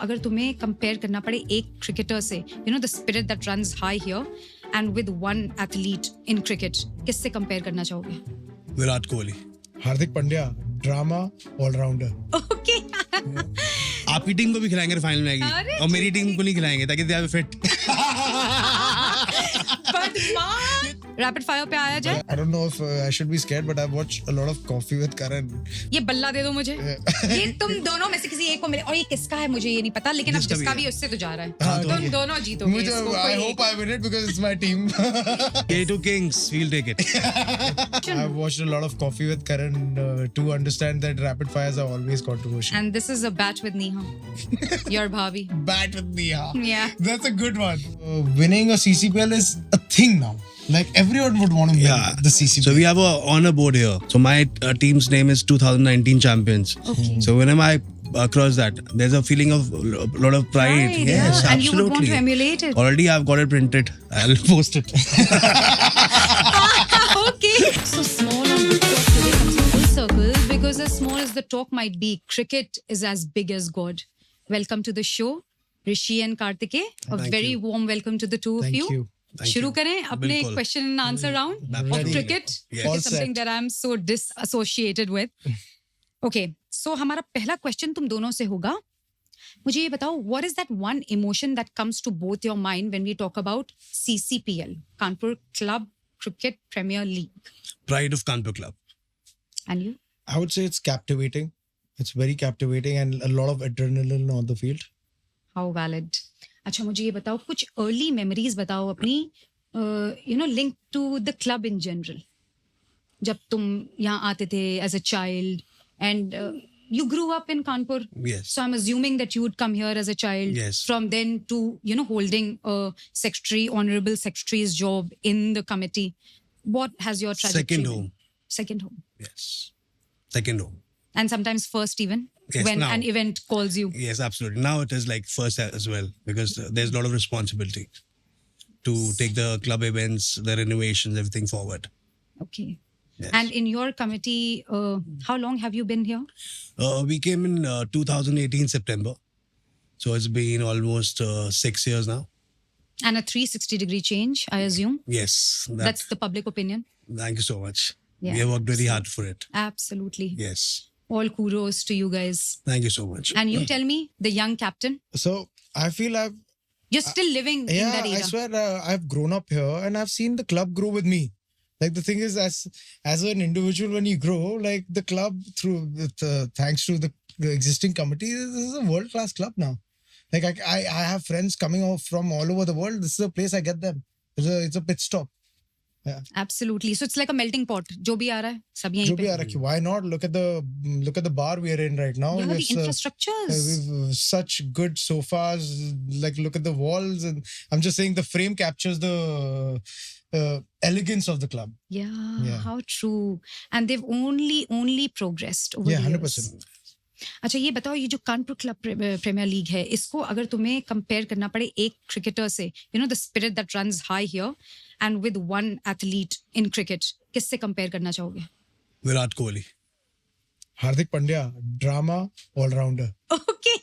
अगर तुम्हें कंपेयर करना पड़े एक क्रिकेटर से, you know the spirit that runs high here and with one athlete in cricket, किससे कंपेयर करना चाहोगे? Virat Kohli. Hardik Pandya, drama allrounder. Okay आपकी टीम को भी खिलाएंगे फाइनल में अरे आएगी, और मेरी टीम को नहीं खिलाएंगे ताकि they are fit. Rapid fire पे आया जाए। I don't know if I should be scared, but I've watched a lot of Coffee with Karan. ये बल्ला दे दो मुझे। ये तुम दोनों में से किसी एक को मिले, और ये किसका है मुझे ये नहीं पता, लेकिन अब जिसका भी उससे तो जा रहा है। हाँ, तुम तो दोनों जीतोगे मुझे इसको, I कोई hope I win it because it's my team. K2 Kings, we'll take it. I've watched a lot of Coffee with Karan to understand that rapid fires are always controversial. And this is a bat with Neha, your bhavi. Bat with Neha. Yeah. That's a good one. Winning a CCPL is a thing now. Like everyone would want to win Yeah. the CCPL. So we have a honor board here. So my team's name is 2019 champions. Okay. So whenever I cross that, there's a feeling of a lot of pride. Right, Yes, yeah. absolutely. And you would want to emulate it. Already I've got it printed. I'll post it. Okay. So small and big talk today comes in full circle, because as small as the talk might be, cricket is as big as God. Welcome to the show, Rishi and Kartike. A Thank very you. warm welcome to the two of Thank you. you. Thank शुरू you. करें अपने बिल्कुल. Question and answer round of Ready. Cricket, Yes. All something set. That I am so disassociated with. Okay, so हमारा पहला question तुम दोनों से होगा। मुझे ये बताओ, what is that one emotion that comes to both your mind when we talk about CCPL, Kanpur club cricket premier league? Pride of Kanpur Club. And you? I would say it's captivating. It's very captivating and a lot of adrenaline on the field. How valid. अच्छा, मुझे ये बताओ, कुछ early memories बताओ अपनी, you know link to the club in general, जब तुम यहाँ आते थे as a child and you grew up in Kanpur. Yes. So I'm assuming that you would come here as a child. Yes. From then to, you know, holding a secretary, honorable secretary's job in the committee. What has your trajectory Second been? home. Second home. Yes. Second home. And sometimes first even, Yes, when now. an event calls you. Yes, absolutely. Now it is like first as well, because there's a lot of responsibility to take the club events, the renovations, everything forward. Okay. Yes. And in your committee, how long have you been here? We came in 2018 September. So it's been almost 6 years now. And a 360-degree change, I assume. Yes. That's the public opinion. Thank you so much. Yeah. We have worked very hard for it. Absolutely. Yes. All kudos to you guys. Thank you so much. And you tell me, the young captain, So I feel you're still living in yeah, that era. I swear I've grown up here and I've seen the club grow with me. Like the thing is, as an individual, when you grow, like the club thanks to the existing committee, this is a world class club now. Like I have friends coming off from all over the world. This is a place I get them. It's a pit stop. Absolutely. So it's like a melting pot. जो भी आ रहा है, सब यहीं जो भी पे. आ रहा है, why not? Look at the bar we are in right now. Yeah, the It's, infrastructures. we've such good sofas. Like look at the walls, and I'm just saying the frame captures the elegance of the club. Yeah, Yeah. how true. And they've only progressed over Yeah, the years. 100%. अच्छा, ये बताओ, ये जो Kanpur club premiere league है, इसको अगर तुम्हें compare करना पड़े एक क्रिकेटर से, you know the spirit that runs high here and with one athlete in cricket, किससे कंपेयर करना चाहोगे? Virat Kohli. Hardik Pandya, drama all-rounder. Okay.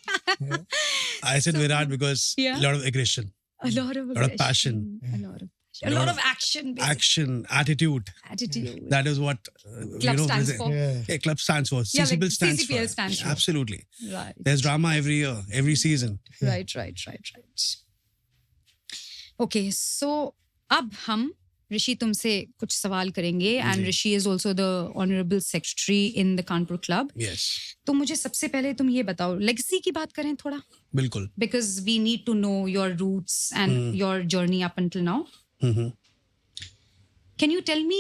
I said Virat because Yeah. a lot of aggression, A lot of lot of passion. A lot of action, basically. action, attitude. Attitude. That is what Club stands present- for. Yeah. Yeah, club stands for. Yeah, like CCPL stands CCPL for. stands for. Absolutely. Right. There's drama every year, every season. Right. Okay, so अब हम ऋषि तुमसे कुछ सवाल करेंगे, and Rishi is also the honourable secretary in the Kanpur club. Yes. तो मुझे सबसे पहले तुम ये बताओ, लेगेसी की बात करें थोड़ा, बिल्कुल. Because we need to know your roots and your journey up until now. Mhm. Can you tell me,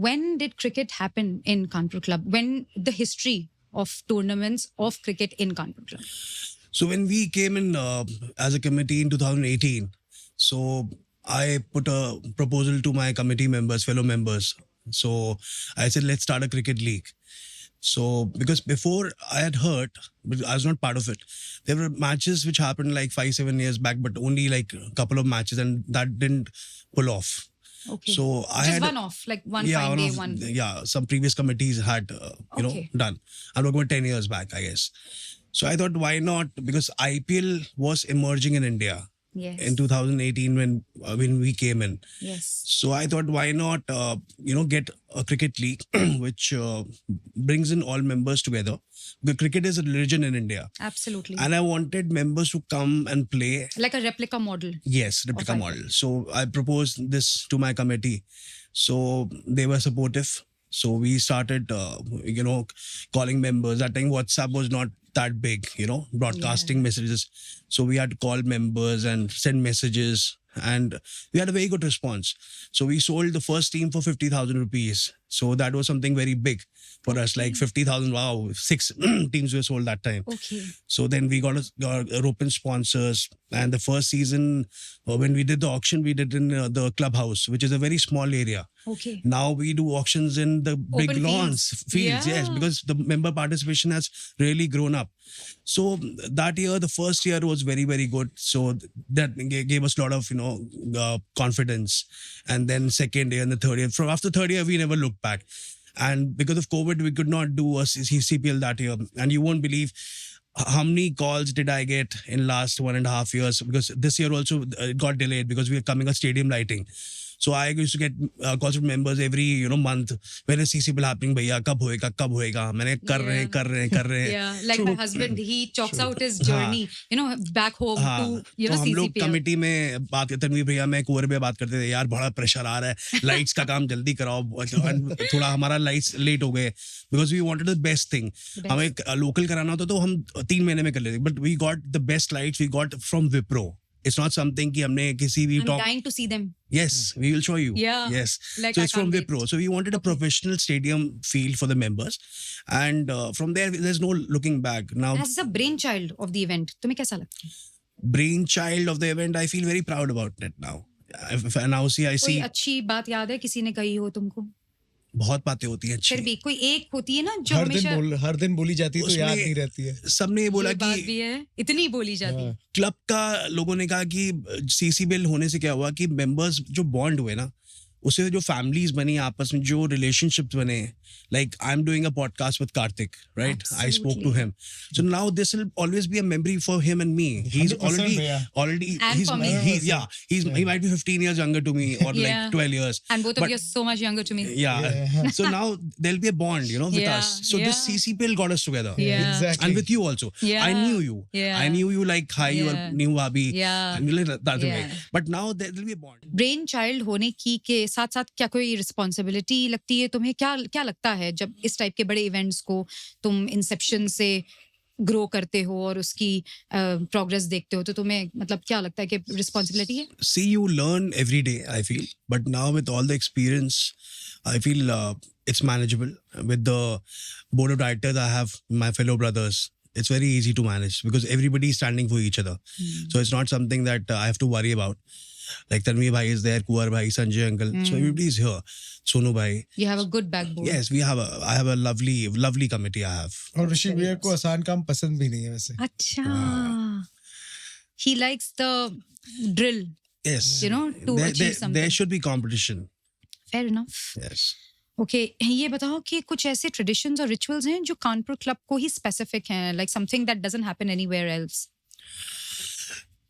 when did cricket happen in Kanpur Club? When the history of tournaments of cricket in Kanpur Club? So when we came in as a committee in 2018, so I put a proposal to my committee members, fellow members. So I said, let's start a cricket league. So because before I had heard, but I was not part of it, there were matches which happened like 5-7 years back, but only like a couple of matches, and that didn't pull off. Okay. So I Just had one off, like one fine day, one. Yeah, some previous committees had Okay. done. I'm talking about 10 years back, I guess. So I thought, why not? Because IPL was emerging in India Yes. in 2018 when we came in. Yes. So I thought, why not, get a cricket league which brings in all members together. The cricket is a religion in India, Absolutely. and I wanted members to come and play. Like a replica model. Yes, replica IPL. model. So I proposed this to my committee. So they were supportive. So we started, calling members. That time WhatsApp was not that big, broadcasting messages. So we had to call members and send messages. And we had a very good response. So we sold the first team for 50,000 rupees. So that was something very big for us. Like 50,000, wow, 6 teams were sold that time. Okay. So then we got European sponsors. And the first season, when we did the auction, we did in the clubhouse, which is a very small area. Okay. Now we do auctions in the big Open lawns, fields, Yeah. yes, because the member participation has really grown up. So that year, the first year was very, very good. So that gave us a lot of, confidence. And then second year and the third year. From after third year, we never looked back. And because of COVID, we could not do a CPL that year. And you won't believe how many calls did I get in last 1.5 years? Because this year also it got delayed because we are coming a stadium lighting. So I used to get calls from members every month. When is CCPL happening? भैया कब होएगा? मैंने कर रहे हैं. Yeah, like my husband, he chalks out his journey, back home हाँ, to, तो हम लोग CCPL. कमेटी में बात करते, तनवीर भैया मैं कुंवर में बात करते थे, यार बड़ा प्रेशर आ रहा है, लाइट्स का काम जल्दी कराओ. थोड़ा हमारा लाइट्स लेट हो गए because we wanted the best thing. हमें लोकल कराना होता तो हम 3 महीने में कर लेते, but we got the best lights we got from Wipro. It's not something कि हमने किसी भी I'm dying to see them. Yes, we will show you. Yeah. Yes. Like, So I it's from can't wait. Wipro. So we wanted a professional stadium feel for the members, and from there there's no looking back. Now, As the brainchild of the event, तुम्हें कैसा लगता है? brainchild of the event, I feel very proud about it now. If now I कोई see अच्छी बात याद है किसी ने कही हो तुमको? बहुत बातें होती हैं फिर अच्छी. भी कोई एक होती है ना जो हमेशा हर दिन बोली जाती है तो याद उसमें नहीं रहती है. सबने ये बोला ये बात कि भी है, इतनी बोली जाती है. क्लब का लोगों ने कहा कि CCPL होने से क्या हुआ कि मेंबर्स जो बॉन्ड हुए ना, उससे जो फैमिलीज बनी आपस में, जो रिलेशनशिप्स बने, like I am doing a podcast with Kartik, right? I spoke to him. So now this will always be a memory for him and me. He is 100% already And for me. he might be 15 years younger to me or Yeah. like 12 years. And both of But- you are so much younger to me. Yeah. So now there'll be a bond, with Yeah, us. So this yeah. CCPL got us together. Yeah. Exactly. And with you also. Yeah. I knew you. Yeah. I knew you like, hi, you are Yeah. new Bhabhi. Yeah. And you like that way. Yeah. But now there will be a bond. Brain child होने की के साथ साथ क्या कोई responsibility लगती है तुम्हें? क्या लगता है जब इस टाइप के बड़े इवेंट्स को तुम इंसेप्शन से ग्रो करते हो और उसकी प्रोग्रेस देखते हो, तो तुम्हें मतलब क्या लगता है कि रिस्पॉन्सिबिलिटी है? See, you learn every day, I feel. But now with all the experience, I feel it's manageable. With the board of directors, I have my fellow brothers. It's very easy to manage because everybody is standing for each other. So it's not something that I have to worry about. Like Tanveer bhai is there, Kuwar bhai, Sanjay uncle. So everybody is here. Sonu bhai. You have a good backbone. Yes, I have a lovely committee I have. और ऋषि भैया को आसान काम पसंद भी नहीं है वैसे. अच्छा. He likes the drill. Yes. To achieve something. There should be competition. Fair enough. Yes. Okay ये बताओ कि कुछ ऐसे ट्रेडिशंस और रिचुअल्स हैं जो कानपुर क्लब को ही स्पेसिफिक हैं, like something that doesn't happen anywhere else?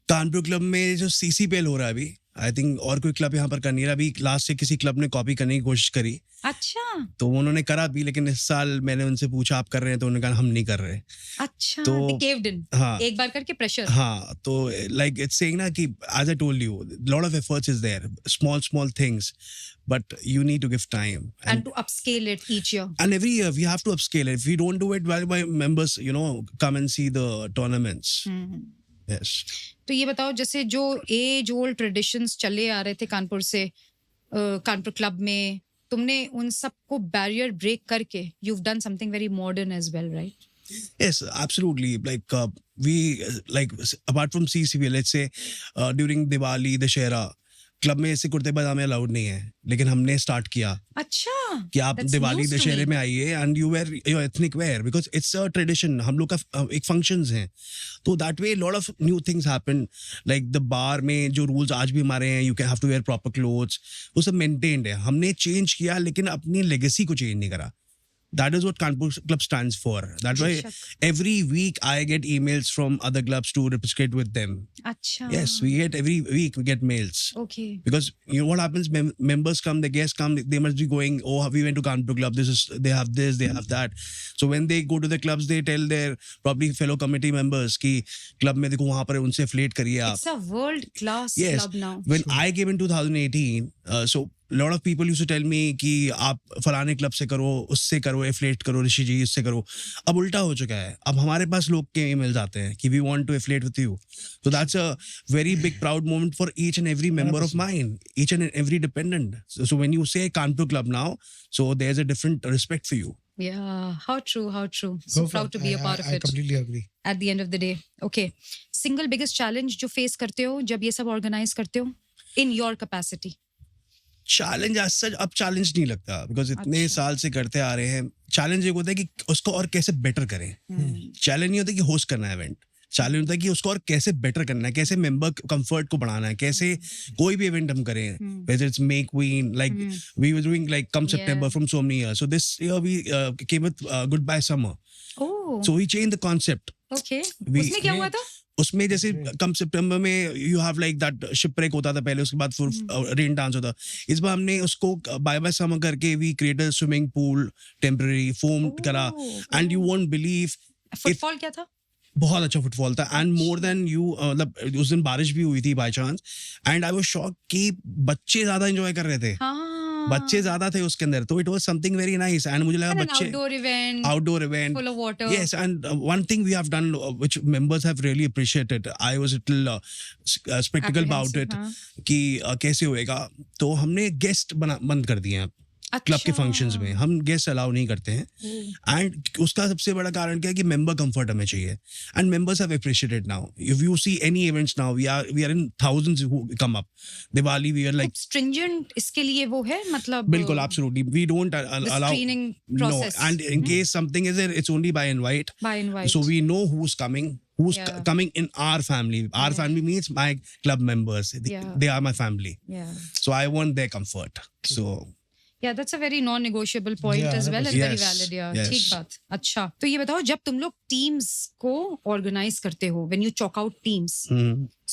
Kanpur club में जो CCPL हो रहा है अभी, आई थिंक और कोई क्लब यहाँ पर कर नहीं रहा. अभी लास्ट से किसी क्लब ने कॉपी करने की कोशिश करी, अच्छा तो उन्होंने करा भी, लेकिन इस साल मैंने उनसे पूछा आप कर रहे हैं, तो उन्होंने कहा हम नहीं कर रहे. अच्छा. तो- they caved in. हाँ. एक बार करके प्रेशर. हाँ, तो लाइक इट्स सेइंग ना कि as I told you, lot of efforts is there, small things, but you need to give time. And to upscale it each year. And every year we have to upscale it. If we don't do it, why members, come and see the tournaments. Yes. तो ये बताओ, जैसे जो as old traditions चले आ रहे थे कानपुर से, Kanpur club में, तुमने उन सबको बैरियर ब्रेक करके you've done something very modern as well, right? Yes, absolutely. Like we apart from CCPL, let's say during Diwali, Dussehra, club में ऐसे कुर्ते पजामे अलाउड नहीं है, लेकिन हमने स्टार्ट किया अच्छा. कि आप That's दिवाली news to दशहरे me. में आइए and you wear your ethnic wear because it's a tradition. हम लोग का एक फंक्शंस हैं, तो that way lot of new things happen. Like the bar में जो रूल्स आज भी हमारे हैं, you can have to wear proper clothes, वो सब मेंटेन्ड है. हमने चेंज किया लेकिन अपनी लेगेसी को चेंज नहीं करा. That is what Kanpur Club stands for. That's why every week I get emails from other clubs to reciprocate with them. अच्छा. Yes, we get every week we get mails. Okay. Because you know what happens, members come, the guests come, they must be going, oh, we went to Kanpur Club, they have this, they have that. So when they go to the clubs, they tell their probably fellow committee members कि club में देखो वहाँ पर उनसे affiliate करिए आप. It's a world class Yes. club now. When I came in 2018, so a lot of people used to tell me कि आप फलाने क्लब से करो, उससे करो, एफिलेट करो, ऋषि जी इससे करो. अब उल्टा हो चुका है. अब हमारे पास लोग के ईमेल्स आते हैं कि we want to affiliate with you. So that's a very big proud moment for each and every member of mine, each and every dependent. So when you say Kanpur Club now, so there's a different respect for you. Yeah, how true, how true. So Go for proud to be a part of I it. completely agree. At the end of the day. Okay. Single biggest challenge जो face करते हो जब ये सब organize करते हो in your capacity. Challenge आज सच अब चैलेंज नहीं लगता बिकॉज इतने अच्छा. साल से करते आ रहे हैं. चैलेंज एक होता है कि उसको और कैसे बेटर करें. चैलेंज नहीं होता कि होस्ट करना है इवेंट. चैलेंज होता है कि उसको और कैसे बेटर करना है, कैसे मेंबर कंफर्ट को बढ़ाना है, कैसे कोई भी इवेंट हम करें. whether it's May Queen, like we were doing like come September from so many years. So this year we came with Goodbye Summer. Oh. So we changed the concept. Okay. We- उसमें क्या हुआ था? उसमें जैसे कम सितंबर में you have like that shipwreck होता था पहले, उसके बाद फिर रेन डांस होता. इस बार हमने उसको बाय बाय समर करके we created swimming pool temporary foam करा. And you won't believe football क्या था? बहुत अच्छा फुटबॉल था. एंड मोर देन यू मतलब उस दिन बारिश भी हुई थी by chance. And I was shock कि बच्चे ज्यादा एंजॉय कर रहे थे. हाँ. बच्चे ज्यादा थे उसके अंदर. तो it was something very nice. And मुझे लगा And an बच्चे outdoor event. outdoor event. Full of water. Yes, and one thing we have done, which members have really appreciated, I was a little skeptical about it, Apprehensive, कि कैसे होएगा. तो हमने guest बंद कर दिए हैं क्लब के अच्छा. फंक्शंस में. हम गेस्ट अलाउ नहीं करते हैं. एंड उसका सबसे बड़ा कारण क्या है कि मेंबर कंफर्ट हमें चाहिए. And members have appreciated now. If you see any events now, we are in thousands who come up. Diwali we are like Stringent इसके लिए वो है मतलब. बिल्कुल absolutely. We don't allow screening no. process. And in case something is there, it's only by invite. By invite. So we know who's coming, Yeah. coming in our family. Our family means my club members. Yeah. They are my family. Yeah. So I want their comfort. So Yeah, that's a very non-negotiable point Yeah, as well and very Yes, valid. Yeah, yes. ठीक बात. अच्छा, तो ये बताओ जब तुम लोग teams को organize करते हो, when you chalk out teams,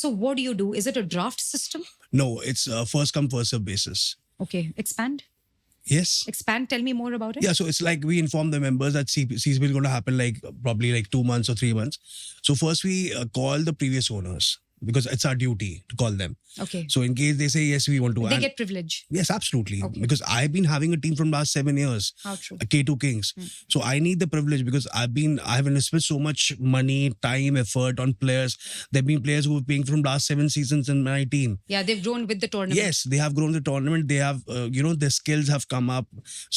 so what do you do? Is it a draft system? no, it's first come first serve basis. Okay, expand. Yes. Expand. Tell me more about it. Yeah, so it's like we inform the members that CCB is going to happen like probably like 2 months or 3 months. So first we call the previous owners because it's our duty to call them. Okay. So in case they say yes, we want to. They and- get privilege. Yes, absolutely. Okay. Because I've been having a team from last 7 years. How true. K2 Kings. So I need the privilege because I have invested so much money, time, effort on players. There have been players who have been from last 7 seasons in my team. Yeah, they've grown with the tournament. Yes, they have grown the tournament. They have, their skills have come up.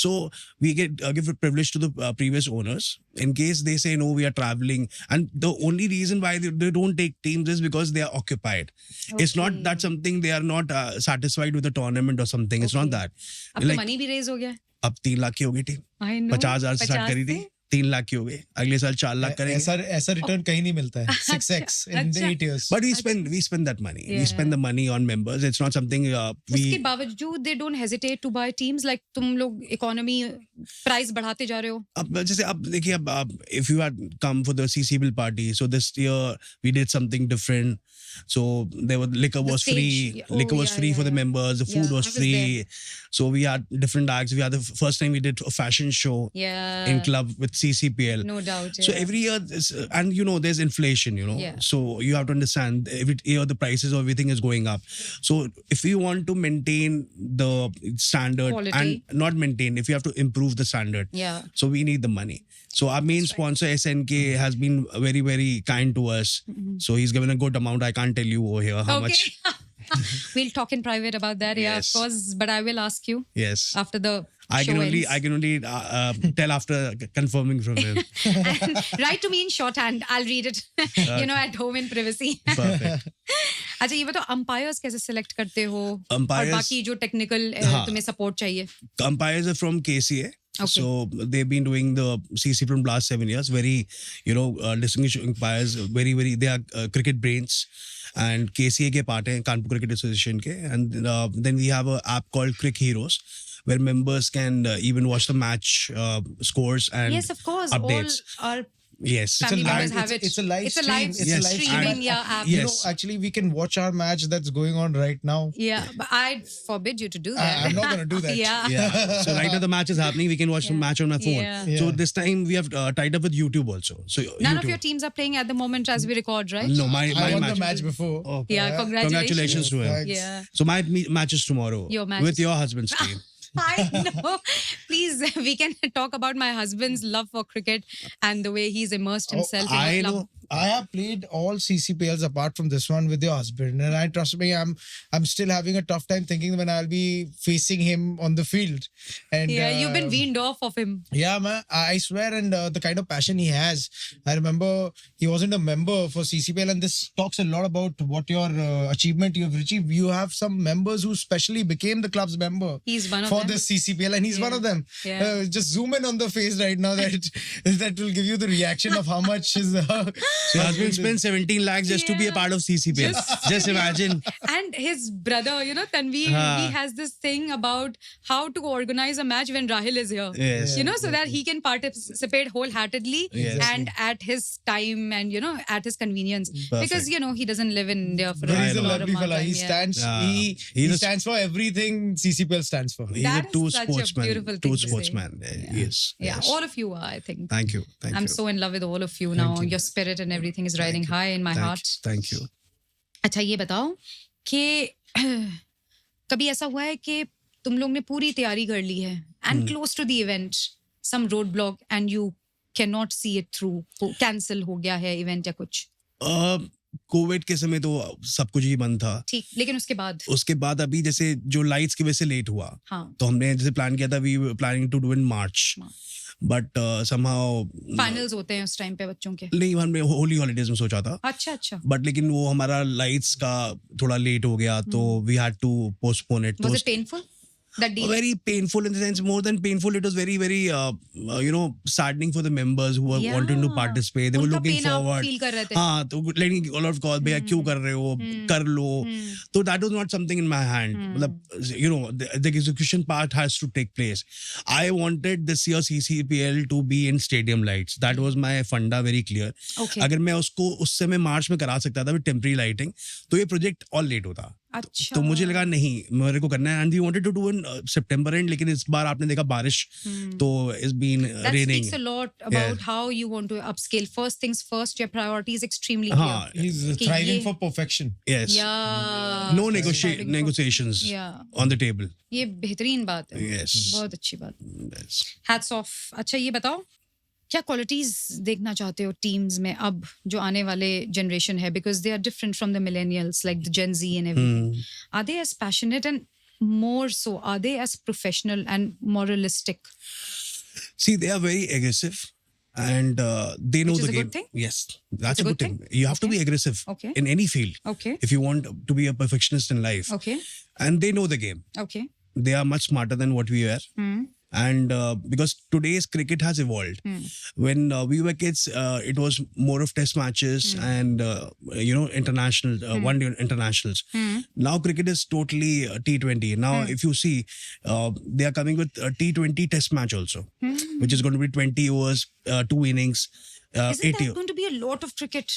So we give a privilege to the previous owners in case they say no, we are traveling. And the only reason why they don't take teams is because they are occupied. It's not that something they are not satisfied with the tournament or something. It's not that. अब तो Like, money भी raise हो गया. अब 3 लाख की होगी team. I know. 50,000 से start 50 करी थी. से? 3 लाख की हो गई. अगले साल 4 लाख करेंगे. ऐसा रिटर्न कहीं नहीं मिलता है. 6x in the अच्छा. 8 years. But we spend that money. Yeah. We spend the money on members. It's not something उसके we. बावजूद they don't hesitate to buy teams like तुम लोग economy price बढ़ाते जा रहे हो. अब जैसे अब देखिए अब if you had come for the CC bill party, so this year we did something different. So there was liquor The was stage, free. oh, Liquor was yeah, free for the yeah. members. The food Yeah, was I was free. So we had different acts. We had the first time we did a fashion show Yeah. in club with CCPL. No doubt. So yeah. every year, and there's inflation, Yeah. So you have to understand every year the prices of everything is going up. So if you want to maintain the standard Quality. and not maintain, if you have to improve the standard, Yeah. so we need the money. So our main sponsor SNK has been very, very kind to us. So he's given a good amount. I can't tell you over here how much. We'll talk in private about that. Yeah, Yes. of course. But I will ask you Yes. after the I show can only ends. tell after confirming from him. And write to me in shorthand. I'll read it, at home in privacy. Perfect. अच्छा ये बताओ umpires कैसे select करते हो? और Umpires- बाकी जो technical हाँ. तुम्हें support चाहिए. Umpires are from KCA. Okay. So they've been doing the CC from last 7 years. Very, distinguished umpires. Very, very. They are cricket brains. And KCA के part हैं Kanpur Cricket Association के. And then we have an app called Crick Heroes, where members can even watch the match scores and Yes, of course. updates. All our Yes. family live- members have it. it's a live It's a live stream. It's a live streaming stream. app. You Yes. know, actually, we can watch our match that's going on right now. Yeah, but I forbid you to do that. I'm not going to do that. Yeah. Yeah. So right now the match is happening. We can watch the Yeah. match on my phone. Yeah. So Yeah. this time we have tied up with YouTube also. So None YouTube. of your teams are playing at the moment as we record, right? No, my I won match. the match before. Oh, Yeah, congratulations. congratulations to him. Thanks. Yeah. So my match is tomorrow. Your match with is- your husband's team. I know. Please, we can talk about my husband's love for cricket and the way he's immersed himself in I a club. know. I have played all CCPLs apart from this one with your husband, and I trust me, I'm still having a tough time thinking when I'll be facing him on the field. And Yeah, you've been weaned off of him. Yeah, man, I swear, and the kind of passion he has. I remember he wasn't a member for CCPL, and this talks a lot about what your achievement you have achieved. You have some members who specially became the club's member He's one of for them. this CCPL, and he's one Yeah. of them. Yeah. Just zoom in on the face right now. That will give you the reaction of how much his. So your husband spent 17 lakhs just to be a Yeah. part of CCPL. Just imagine. And his brother, Tanveer, Haan. he has this thing about how to organize a match when Rahil is here. Yes. So that he can participate wholeheartedly Yes. and at his time and, at his convenience. Perfect. Because, he doesn't live in India for But a he's a know. lot of lovely fella. time. He Yeah. stands. Yeah. He He's a- stands for everything CCPL stands for. He's That a is true such a sportsman. beautiful thing True to say. sportsman. Yes. Yeah, yes. all of you are, I think. Thank you. Thank I'm you. so in love with all of you now. you. Your spirit and everything is riding you. high in my Thank heart. you. Thank you. अच्छा ये बताओ कि कभी ऐसा हुआ है कि तुम लोग ने पूरी तैयारी कर ली है and close to the event some road block and you can not see it through cancel हो गया है इवेंट या कुछ कोविड के समय तो सब कुछ ही बंद था. ठीक लेकिन उसके बाद उसके बाद अभी जैसे जो लाइट्स की वजह से लेट हुआ, हाँ तो हमने जैसे प्लान किया था, we planning to do in March, but somehow finals होते हैं उस टाइम पे बच्चों के नहीं, हमने होली हॉलीडेज में सोचा था, अच्छा अच्छा बट लेकिन वो हमारा लाइट्स का थोड़ा लेट हो गया, तो we had to postpone it. Was it painful that deal Very painful in the sense, more than painful, it was very, very, saddening for the members who were wanting to Yeah. participate. They were उनका looking pain आप forward. feel कर रहे थे हाँ, तो letting a lot of calls, भैया क्यों कर रहे हो, कर लो. So that was not something in my hand. मतलब, the execution part has to take place. I wanted this year CCPL to be in stadium lights. That was my funda, very clear. Okay अगर मैं उसको उस समय मार्च में करा सकता था विद टेम्पररी लाइटिंग, तो ये प्रोजेक्ट और लेट होता. अच्छा तो मुझे लगा नहीं, मेरे को करना है, and we wanted to do in September and, लेकिन इस बार आपने देखा बारिश, तो it's been That raining. speaks a lot about how you want to upscale. First things first, your priority is extremely clear. हाँ, He's कि thriving ये- for perfection. yes, Yeah. no Striving for- negotiations Yeah. on the table. ये बेहतरीन बात है. Yes. बहुत अच्छी बात. Yes. Hats off. अच्छा ये बताओ क्या क्वालिटीज देखना चाहते हो टीम्स में अब जो आने वाले जनरेशन है, because they are different from the millennials like the Gen Z and everything. Are they as passionate and more so are they as professional and moralistic? See, they are very aggressive, and they know Which is the a game. good thing? Yes, that's It's a good thing. You have to be aggressive Okay. in any field Okay. if you want to be a perfectionist in life. Okay. And they know the game. Okay. They are much smarter than what we were. Hmm. And because today's cricket has evolved. When we were kids, it was more of test matches and international one-day internationals. Now cricket is totally T20. Now if you see, they are coming with a T20 test match also, which is going to be 20 overs, 2 innings. Isn't 80, that going to be a lot of cricket?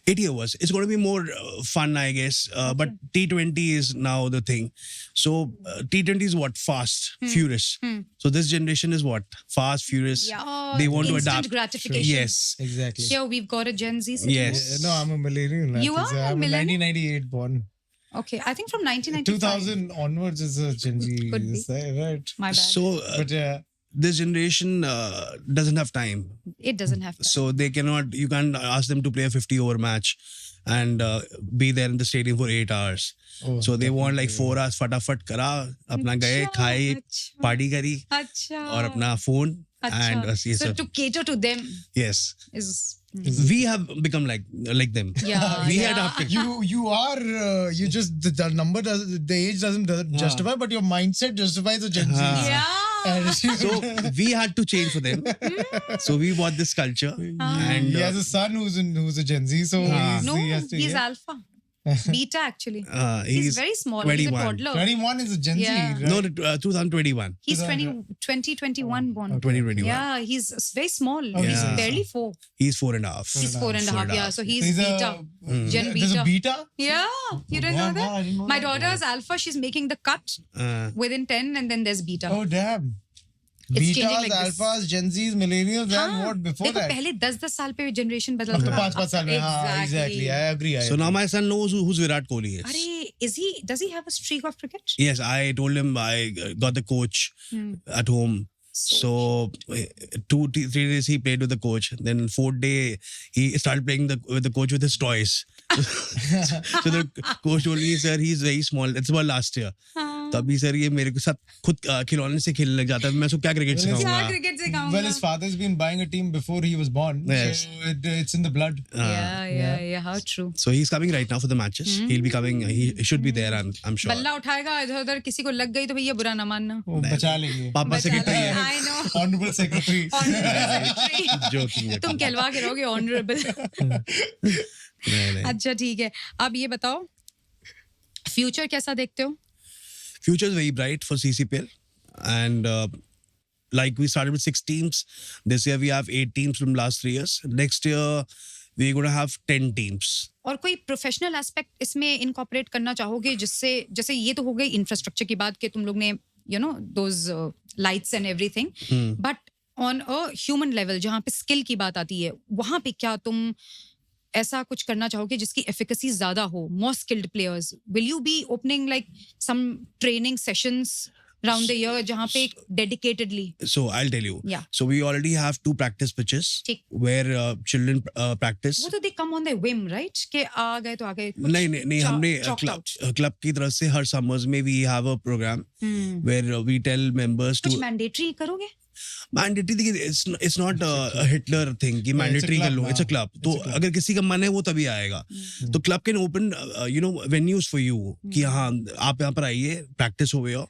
80 overs. It's going to be more fun, I guess. But T20 is now the thing. So T20 is what? Fast, furious. So this generation is what? Fast, furious. Yeah. They want to Instant adapt. gratification. Yes. Exactly. Here we've got a Gen Z. sitting Yes. here. No, I'm a millennial. I You think are so. a I'm a millennial? 1998 born. Okay, I think from 1995. 2000 onwards is a Gen Z. Could be. Right. My bad. So But this generation doesn't have time. It doesn't have to. So they cannot, you can't ask them to play a 50 over match and be there in the stadium for 8 hours. oh, So they want like 4 hours, fatafat kara, apna gaye, अच्छा, खाए, अच्छा, party करी, अच्छा, और अपना phone and अच्छा. yes, So sir. to cater to them Yes. is We have become like them. Yeah, We yeah. adapted. you are you just the number does the age doesn't justify, but your mindset justifies a Gen Z. yeah. And So we had to change for them. So we bought this culture and he has a son who's a Gen Z, so Ah. he's, No, he has to. he's yeah. alpha. Beta actually. He's very small. He's a 21. toddler. 21 is a Gen Yeah. Z, right? No, 2021. He's 2021 born. 2021. Yeah, he's very small. Oh, He's yeah. barely 4. He's 4.5. He's 4.5. Yeah, so he's There's beta. Gen There's a beta. beta? Yeah, you didn't know Damn, that? I didn't know My that. daughter's alpha. She's making the cut Uh, within 10, and then there's beta. Oh, damn. It's Betas, changing like this. alphas, Gen Zs, millennials, and हाँ, what before देखो that? पहले 10-10 साल पे generation Up to बदलता था 5 साल में, हाँ, exactly. I agree. so now my son knows who's Virat Kohli is. अरे does he have a streak of cricket? Yes, I told him I got the coach at home. So 2-3 days he played with the coach. Then 4th day he started playing with the coach with his toys. So the coach told me, sir, he's very small. It's about last year. तभी sir ये मेरे के साथ खुद खिलौने से खेलने लग जाता है मैं उसको क्या क्रिकेट क्या सिखाऊंगा क्रिकेट Well, सिखाऊंगा his father's been buying a team before he was born. Yes. So it's in the blood. yeah how true So he's coming right now for the matches. He'll be coming. He should be there. I'm sure. बल्ला उठाएगा इधर उधर किसी को लग गई तो भैया बुरा ना मानना वो बचा लेंगे. पापा सेक्रेटरी है. I know. Honorable Secretary. Joking. तुम कहलवा के रहोगे ऑनरेबल नहीं. अच्छा ठीक है अब ये बताओ फ्यूचर कैसा देखते हो Future is very bright for CCPL, and like we started with 6 teams. This year we have 8 teams from last 3 years. Next year we're going to have 10 teams. और कोई प्रोफेशनल एस्पेक्ट इसमें इनकॉर्पोरेट करना चाहोगे जिससे जैसे ये तो हो गई इंफ्रास्ट्रक्चर की बात कि तुम लोग ने you know those lights and everything but on a human level जहाँ पे स्किल की बात आती है वहाँ पे क्या तुम ऐसा कुछ करना चाहोगे जिसकी एफिकेसी ज्यादा हो more skilled players will you be opening like some training sessions around the year जहाँ पे dedicatedly So I'll tell you. Yeah. So we already have 2 practice pitches ठीक where children practice. वो तो they come on their whim right कि आ गए तो आ गए कुछ नहीं हमने chalked out. क्लब की तरफ से हर summers में we have a program where we tell members कुछ to मैंडेटरी करोगे mandatory. It's not a Hitler thing कि mandatory कर लो. It's a club. तो अगर किसी का मन है वो तभी आएगा. तो club can open venues for you कि हाँ आप यहाँ पर आइए practice हो गया.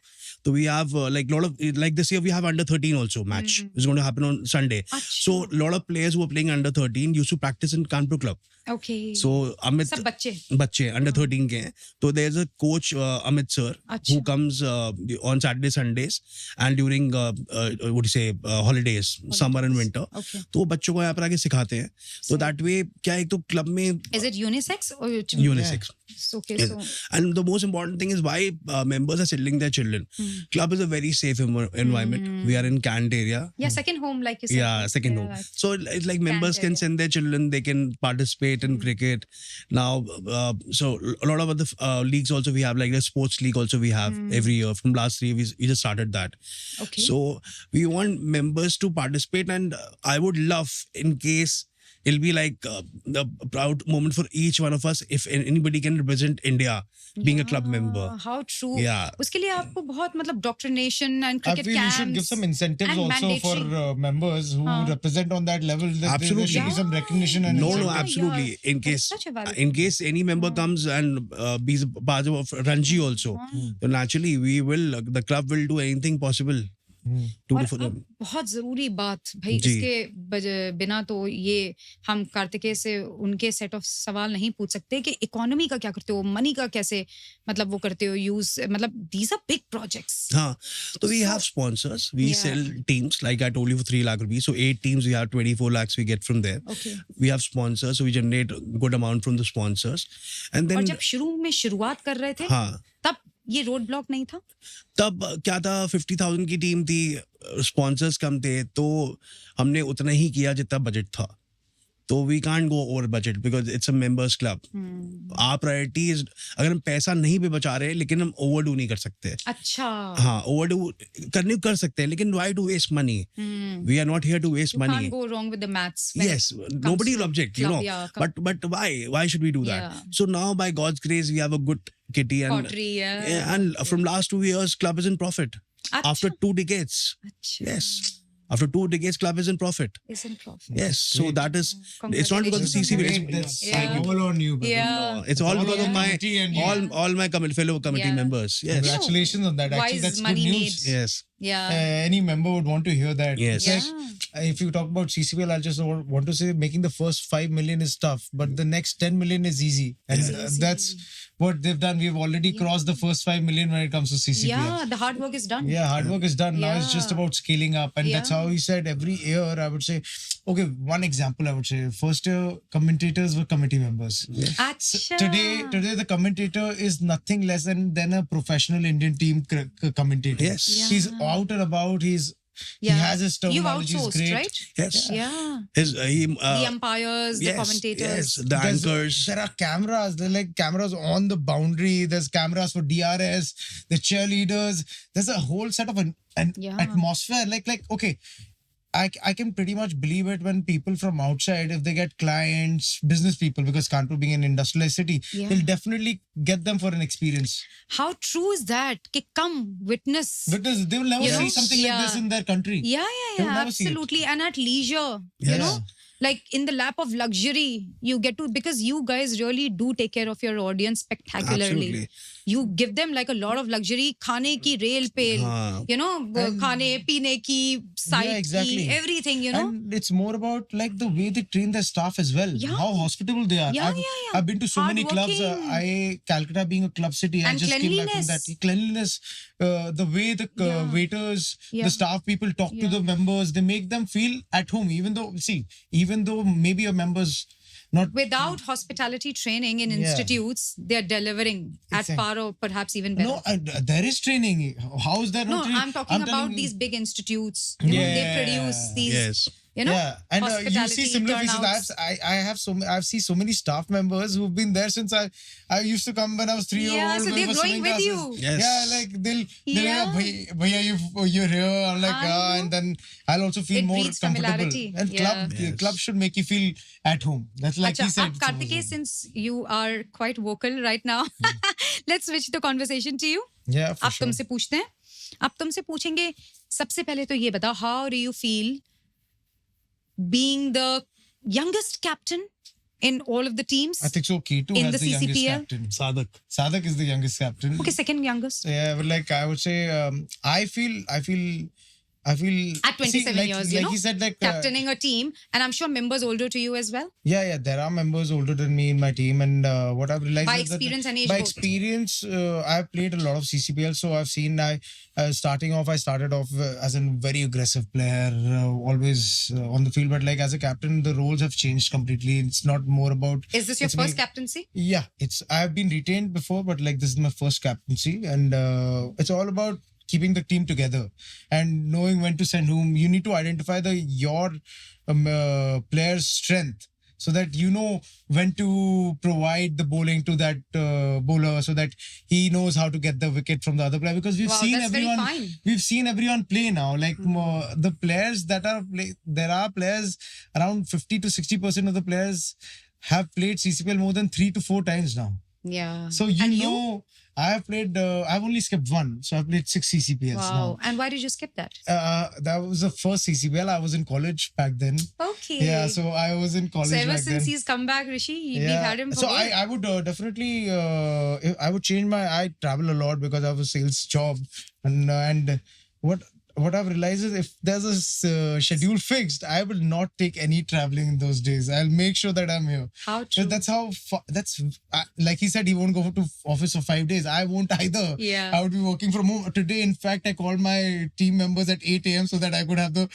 So we have like this year we have under 13 also match. It's going to happen on Sunday. अच्छा. So a lot of players who are playing under 13 used to practice in Kanpur club. okay So Amit सब बच्चे बच्चे under 13 के हैं. So there's a coach Amit sir अच्छा. who comes on Saturday Sundays and during what do you say holidays summer and winter. okay तो वो बच्चों को यहाँ पर आके सिखाते हैं. तो that way क्या एक तो क्लब में is it unisex or unisex. okay Yes. so And the most important thing is why members are settling their children. Club is a very safe environment. We are in Kant area. yeah second home like you said Yeah, second home. Yeah. So it's like members Kant can area. send their children. They can participate in cricket. Now, so a lot of other leagues also we have, like the sports league also we have every year. From last year, we just started that. okay So we want members to participate, and I would love in case it'll be like the proud moment for each one of us if anybody can represent India being a club member. how true Yeah. उसके लिए आपको बहुत मतलब indoctrination and I cricket feel you should give some incentives and also for mandatory. members who represent on that level. That Absolutely. There should be some recognition and No, incentive. absolutely. yeah. In That's case, such a valid in case any member comes and be part of Ranji also, then naturally we will, the club will do anything possible to और do for अब them. बहुत जरूरी बात भाई जी. इसके बिना तो ये हम कार्तिकेय से उनके सेट ऑफ सवाल नहीं पूछ सकते कि इकोनॉमी का क्या करते हो मनी का कैसे मतलब वो करते हो यूज मतलब these are big projects Huh. So we have sponsors. We Yeah. sell teams, like I told you, for 3 lakh rupees. So 8 teams, we have 24 lakhs we get from there. Okay We have sponsors, so we generate a good amount from the sponsors. And और then, जब शुरू में शुरुआत कर रहे थे हाँ, तब ये रोड ब्लॉक नहीं था तब क्या था 50,000 की टीम थी स्पॉन्सर्स कम थे तो हमने उतना ही किया जितना बजट था तो we can't go over budget because it's a members club our priority is अगर हम पैसा नहीं भी बचा रहे लेकिन हम ओवरडू नहीं कर सकते अच्छा हाँ ओवरडू कर सकते हैं लेकिन why to waste money we are not here to waste you money can't go wrong with the maths Yes, nobody will to object, you club, know. yeah, But why should we do that? Yeah. So now, by God's grace, we have a good kitty, and pottery yeah. yeah, and from last 2 years, club is in profit. अच्छा, After 2 decades, अच्छा, yes, after 2 decades, club is in profit. is in profit. Yes, so Great. that is. It's not because of Congratulations on CCB. Great, It's, that's Yeah. all on you. brother. Yeah. it's all because of my Committee and you. all my fellow committee Yeah. members. Yes, Congratulations on that. Actually, Wise that's good money news. made. yes. Yeah. any member would want to hear that. Yes. It's like, if you talk about CCPL, I just want to say making the first 5 million is tough, but the next 10 million is easy. And that's what they've done. We've already crossed the first 5 million when it comes to CCPL. Yeah, the hard work is done. Yeah, hard work is done. Now it's just Yeah. about scaling up. And that's how he said every year, I would say, okay, one example I would say, first year commentators were committee members. Acha. Today the commentator is nothing less than a professional Indian team commentator. Yes. He's out and about. He has his You've terminology. He's outsourced, great. right? Yes. Yeah. His, The umpires, the yes, commentators. yes, the There's- anchors. There are cameras. There are like cameras on the boundary. There's cameras for DRS, the cheerleaders. There's a whole set of an Yeah. atmosphere. Like okay, I can pretty much believe it when people from outside, if they get clients, business people, because Kanpur being an industrialized city, Yeah. they'll definitely get them for an experience. How true is that? Ki come, witness. Because they will never You see know, something like this yeah. in their country. Yeah, They'll yeah, never see it. absolutely. And at leisure, you Yes. know, like in the lap of luxury, you get to, because you guys really do take care of your audience spectacularly. Absolutely. You give them like a lot of luxury, khane ki rail pe, Haan. you know, khane, peene ki, site exactly. ki, everything, you know. And it's more about like the way they train their staff as well. Yeah. How hospitable they are. Yeah, I've been to so many clubs. Hardworking. Calcutta being a club city, I And just came back from that. cleanliness. Cleanliness, the way the Yeah. waiters, Yeah. the staff people talk to Yeah. the members, they make them feel at home. Even though maybe your members not Without hospitality training in Yeah. institutes, they're delivering at Exactly. par or perhaps even better. no, there is training. How is there no No, training? I'm talking telling about you- these big institutes. You know, they Yeah. produce these, Yes. you know, yeah, and you hospitality see similar faces. turnouts. I've seen so many staff members who've been there since I used to come when I was 3 years Yeah, old. so going they're for growing swimming with classes. you. Yes. Yeah, like they'll Yeah. bhaiya you're here. I'm like I know. and then I'll also feel It more breeds comfortable. familiarity. And Yeah. club should make you feel at home. That's like he Acha, said. ab Kartikeya, since you are quite vocal right now, let's switch the conversation to you. Yeah, for अब sure. तुमसे पूछते हैं. अब तुमसे पूछेंगे. सबसे पहले तो ये बताओ, how do you feel being the youngest captain in all of the teams? I think so. Ketu in has the the youngest CCPL? captain. Sadak. Sadak is the youngest captain. Okay, second youngest. Yeah, but like I would say, I feel At 27 years, you like know, he said, like captaining a team, and I'm sure members older to you as well. yeah, there are members older than me in my team, and what I've realized By is that experience and age by both. experience, I've played a lot of CCPL, so I've seen. I started off as a very aggressive player, always on the field, but like as a captain, the roles have changed completely. It's not more about. Is this your it's first me- captaincy? Yeah, I've been retained before, but like this is my first captaincy, and it's all about keeping the team together and knowing when to send whom. You need to identify your player's strength so that you know when to provide the bowling to that bowler so that he knows how to get the wicket from the other player, because Wow, that's very fine. we've seen everyone play now. Like the players that are there are players around 50 to 60% of the players have played CCPL more than 3 to 4 times now. Yeah. So And know, I have played. I've only skipped one, so I've played 6 CCPLs Wow. And why did you skip that? now. That was the first CCPL. I was in college back then. Okay. Yeah, so I was in college So ever back since then. he's come back, Rishi, we've Yeah. had him for So good. I would definitely I would change I travel a lot because I have a sales job, and what I've realized is if there's a schedule fixed, I will not take any traveling in those days. I'll make sure that I'm here. How So true. that's how. Like he said, he won't go to office for 5 days. I won't either. Yeah. I would be working from home today. In fact, I called my team members at 8 a.m. so that I could have the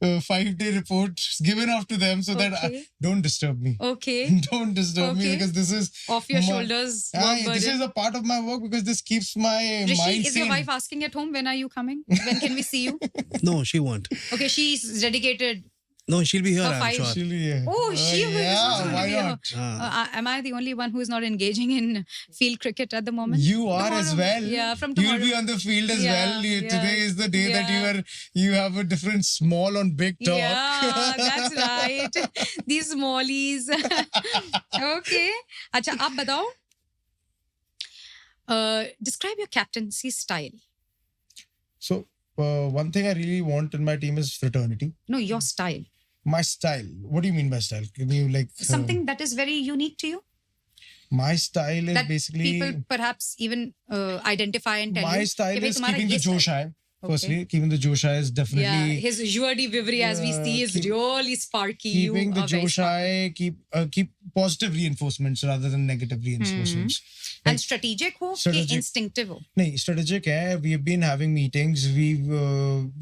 5-day report given off to them, so that Okay. don't disturb me. Okay. Don't disturb me Okay. because this is Off your my- shoulders. Work this burden. is a part of my work because this keeps my Rishi, mind is sane. your wife asking at home, when are you coming? When can we see you? No, she won't. Okay, she's dedicated. No, she'll be here, For I'm 5. sure. Actually, yeah. Oh, she was yeah, also going why to be not? Am I the only one who is not engaging in field cricket at the moment? You are as Tomorrow- well. Yeah, from You'll tomorrow. be on the field as Yeah, well. yeah, Today is the day that yeah. you have a different small on big talk. Yeah, that's right. These smallies. Okay. Acha, आप बताओ. Describe your captaincy style. So one thing I really want in my team is fraternity. No, your style. My style. What do you mean by style? Can you like Something that is very unique to you. my style is That basically people perhaps even identify and tell my you. style कि भाई is तुम्हारा keeping ये the josh style. high. Firstly, keeping the Josh high is Yeah, definitely his joie de vivre, as we see, is really sparky. You keeping the are very Josh sparky. high. Keep positive reinforcements rather than negative reinforcements. And strategic ho Strategic. कि instinctive ho? No, strategic hai. We have been having meetings.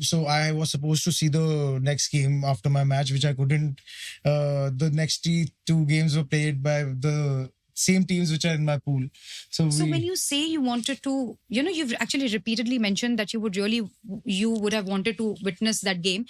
So I was supposed to see the next game after my match, which I couldn't. The next two games were played by the same teams which are in my pool. So when you say you wanted to, you've actually repeatedly mentioned that you would have wanted to witness that game.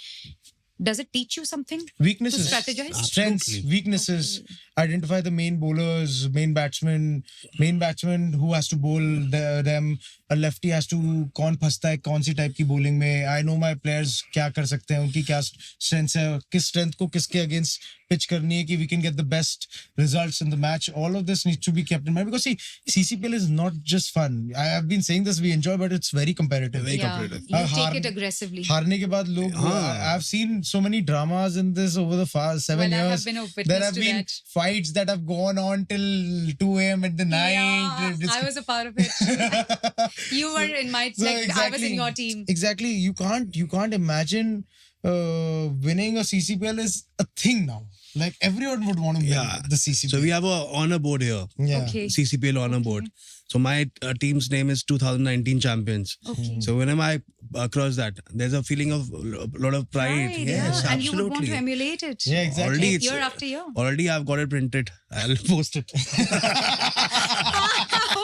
Does it teach you something? weaknesses, To strategize? strengths, Absolutely. weaknesses, identify the main bowlers, main batsman who has to bowl them. A lefty has to कौन फंसता है कौन सी type की bowling में. I know my players क्या कर सकते हैं, उनकी क्या strengths है, किस strength को किसके against pitch करनी है कि we can get the best results in the match. All of this needs to be kept in mind because see, CCPL is not just fun. I have been saying this, we enjoy, but it's very competitive. Very Yeah, competitive. you take हार- it aggressively. हारने के बाद लोग I've seen so many dramas in this over the past 7 Well, I years. have been a witness There have to been that. fights that have gone on till 2 a.m. at the night. Yeah, I was a part of it. You were in my So I was in your team. Exactly. You can't imagine winning a CCPL is a thing now. Like everyone would want to win Yeah. the CCPL. So we have a honor board here, yeah. Okay. CCPL honor board. So my team's name is 2019 champions. Okay. So whenever I cross that, there's a feeling of a lot of pride. Right, Yes, yeah. And you would want to absolutely. emulate it. Yeah, exactly. Already it's- Year after year. Already I've got it printed. I'll post it.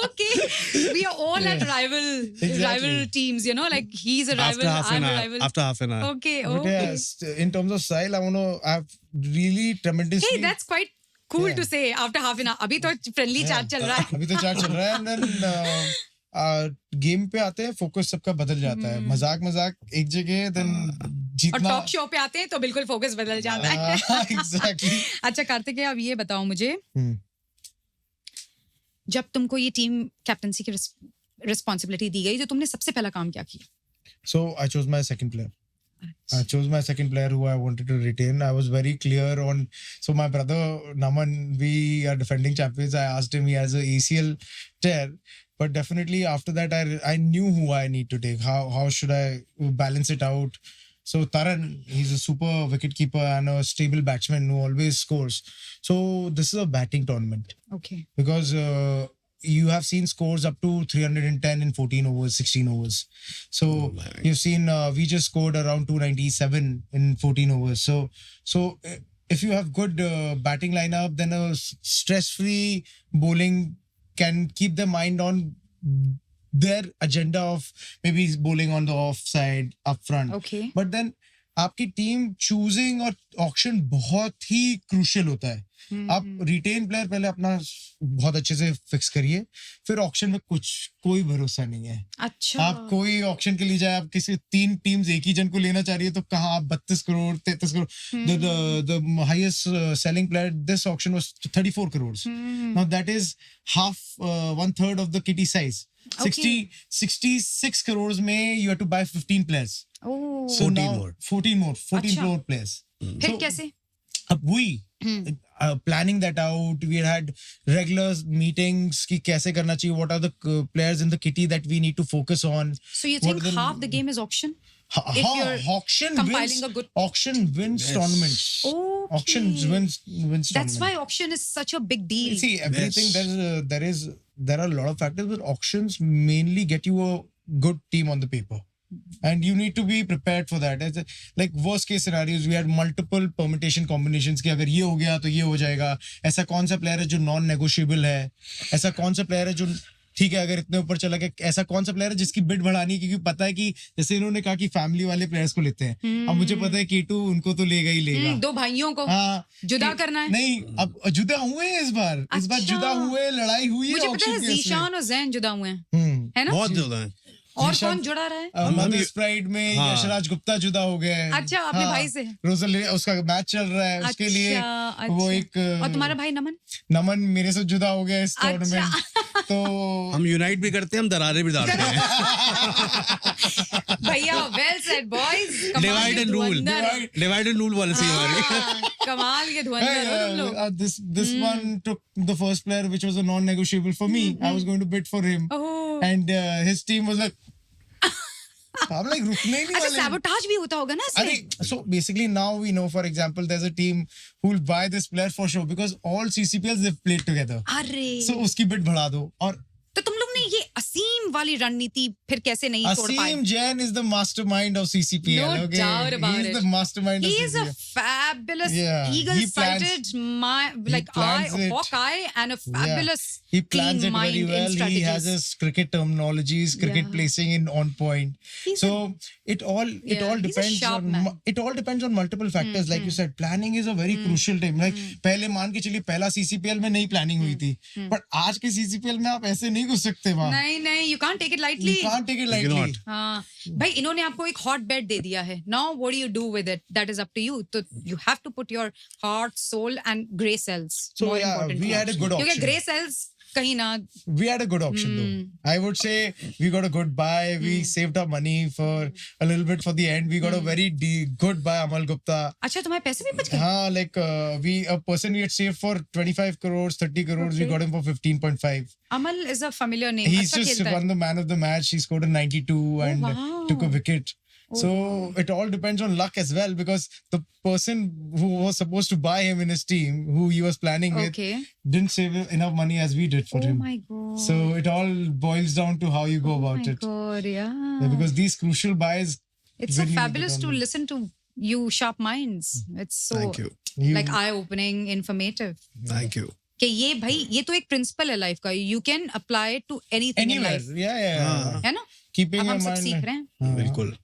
Okay. We are all at rival teams, like he's a rival, After half I'm an a hour. rival. After half an hour. Okay, But okay. yes, in terms of style, I've really tremendously. Hey, that's quite cool Yeah. to say after half an hour. अभी तो friendly chat चल रहा है. अभी तो चार चल रहा है and then गेम पे आते हैं फोकस सबका बदल जाता है. मजाक एक जगह then और जीतना. टॉक शो पे आते हैं तो बिल्कुल फोकस बदल जाता है. Exactly. अच्छा कार्तिक अब ये बताओ मुझे Hmm. जब तुमको ये टीम कैप्टनसी की रिस्पॉन्सिबिलिटी दी गई तो तुमने सबसे पहला काम क्या किया? So I chose my second player. I chose my second player who I wanted to retain. I was very clear on. So my brother Naman, we are defending champions. I asked him. He has a ACL tear, but definitely after that, I knew who I need to take. How should I balance it out? So Taran, he's a super wicket keeper and a stable batsman who always scores. So this is a batting tournament Okay. because you have seen scores up to 310 in 14 overs, 16 overs. So you've seen we just scored around 297 in 14 overs. So if you have good batting lineup, then a stress-free bowling can keep their mind on their agenda of maybe bowling on the offside, up front. Okay. But then आपकी team choosing और auction बहुत ही crucial होता है. आप retain player पहले अपना बहुत अच्छे से फिक्स करिए, फिर ऑक्शन में कोई भरोसा नहीं है. अच्छा. आप कोई ऑक्शन के लिए जाए, आप किसी 3 टीम्स एक ही जन को लेना चाह रही है तो कहाँ आप 32 crore 33 crore. The highest selling player this auction was 34 crores. Now that is half 1/3 of the kitty size. 66 crores में you have to buy 15 players. Oh. So 14 now more. 14 अच्छा. more players. फिर So, कैसे? अब वही planning that out, we had regular meetings कि कैसे करना चाहिए, what are the players in the kitty that we need to focus on. So you What think are the- half the game is auction? If you're auction compiling wins, a good- auction wins tournaments. Okay. Auction wins That's tournaments. why auction is such a big deal. See, everything Yes. there are a lot of factors, but auctions mainly get you a good team on the paper. And you need to be prepared for that. Like worst case scenarios, we had multiple permutation combinations कि अगर ये हो गया तो ये हो जाएगा. ऐसा कौन सा प्लेयर है जो नॉन नेगोशिएबल है? ऐसा कौन सा प्लेयर है जो ठीक है अगर इतने ऊपर चला गया? ऐसा कौन सा प्लेयर है जिसकी बिड बढ़ानी है क्योंकि पता है कि जैसे इन्होंने कहा कि फैमिली वाले प्लेयर्स को लेते हैं. अब मुझे पता है K2 उनको तो लेगा ही लेगा. दो भाइयों को हाँ, जुदा करना है. नहीं, अब जुदा हुए हैं इस बार. इस बार अच्छा. जुदा हुए, लड़ाई हुई है मुझे पता है auction case में. जीशान और जैन जुदा हुए हैं, है ना? बहुत ज्यादा है. और जीशान- कौन जुड़ा रहा है? मदर्स प्राइड में हाँ. यशराज गुप्ता जुदा हो गए हैं. अच्छा, अपने भाई से. रोजल उसका मैच चल रहा है उसके लिए. अच्छा, वो अच्छा. एक और तुम्हारा भाई नमन? नमन मेरे से जुदा हो गया इस अच्छा. टूर्नामेंट. तो हम यूनाइट भी करते हैं, हम दरारें भी डालते हैं. भैया well said boys. Divide and rule. Divide and rule policy हमारी. कमाल के धुरंधर हो तुम लोग. this one took the first player which was a non-negotiable for me. I was going to bid for him Oh. and his team was like I'm like रुकने ही नहीं अच्छा वाले. sabotage भी होता होगा ना इसमें? अरे, so basically now we know, for example, there's a team who will buy this player for sure because all CCPLs they've played together. अरे So उसकी bid बढ़ा दो. और तो तुम लोग ने ये असीम वाली रणनीति फिर कैसे नहीं तोड़ पाए? Asim Jain is the mastermind of CCPL. No okay? doubt about He's it. the mastermind He of is a CCPL. fabulous Yeah, he eagle-sighted, plans it. hawk-eye, and a fabulous He plans keen it very mind well. in He strategies. has his cricket terminologies, cricket Yeah. placing in on point. He's So it all he's a depends sharp on man. it all depends on multiple factors. Like you said, planning is a very crucial thing. Like पहले मान के चलिए पहला CCPL में नहीं planning हुई थी, but आज के CCPL में आप ऐसे नहीं घुस सकते वहाँ. नहीं नहीं, you can't take it lightly. You can't take it You lightly. cannot. हाँ भाई, इन्होंने आपको एक हॉट बेड दे दिया है. Now what do you do with it? That is up to you. तो you have to put your heart, soul and grey cells. So more yeah, importantly. we had a good क्योंकि option. grey cells कहीं ना We had a good option though. I would say we got a good buy. We saved our money for a little bit for the end. We got a very good buy, Amal Gupta. अच्छा तुम्हारे पैसे भी बच गए? हाँ, like a person we had saved for 25 crores, 30 crores, we Okay. got him for 15.5. Amal is a familiar name. He's अच्छा just खेलता है. won the man of the match. He scored a 92 and wow. took a wicket. So it all depends on luck as well because the person who was supposed to buy him in his team, who he was planning with, Okay. didn't save enough money as we did for Oh him. my god. So it all boils down to how you go oh about my it. god, yeah. Yeah, because these crucial buys. It's so when you fabulous to become- listen to you sharp minds. It's so Thank you. like eye-opening, informative. Thank you. कि ये भाई ये तो एक principal है life का. You can apply it to anything in Anywhere. life. Yeah. है ना? Keeping अब your हम सब mind. सीख रहे हैं. हाँ. बिल्कुल.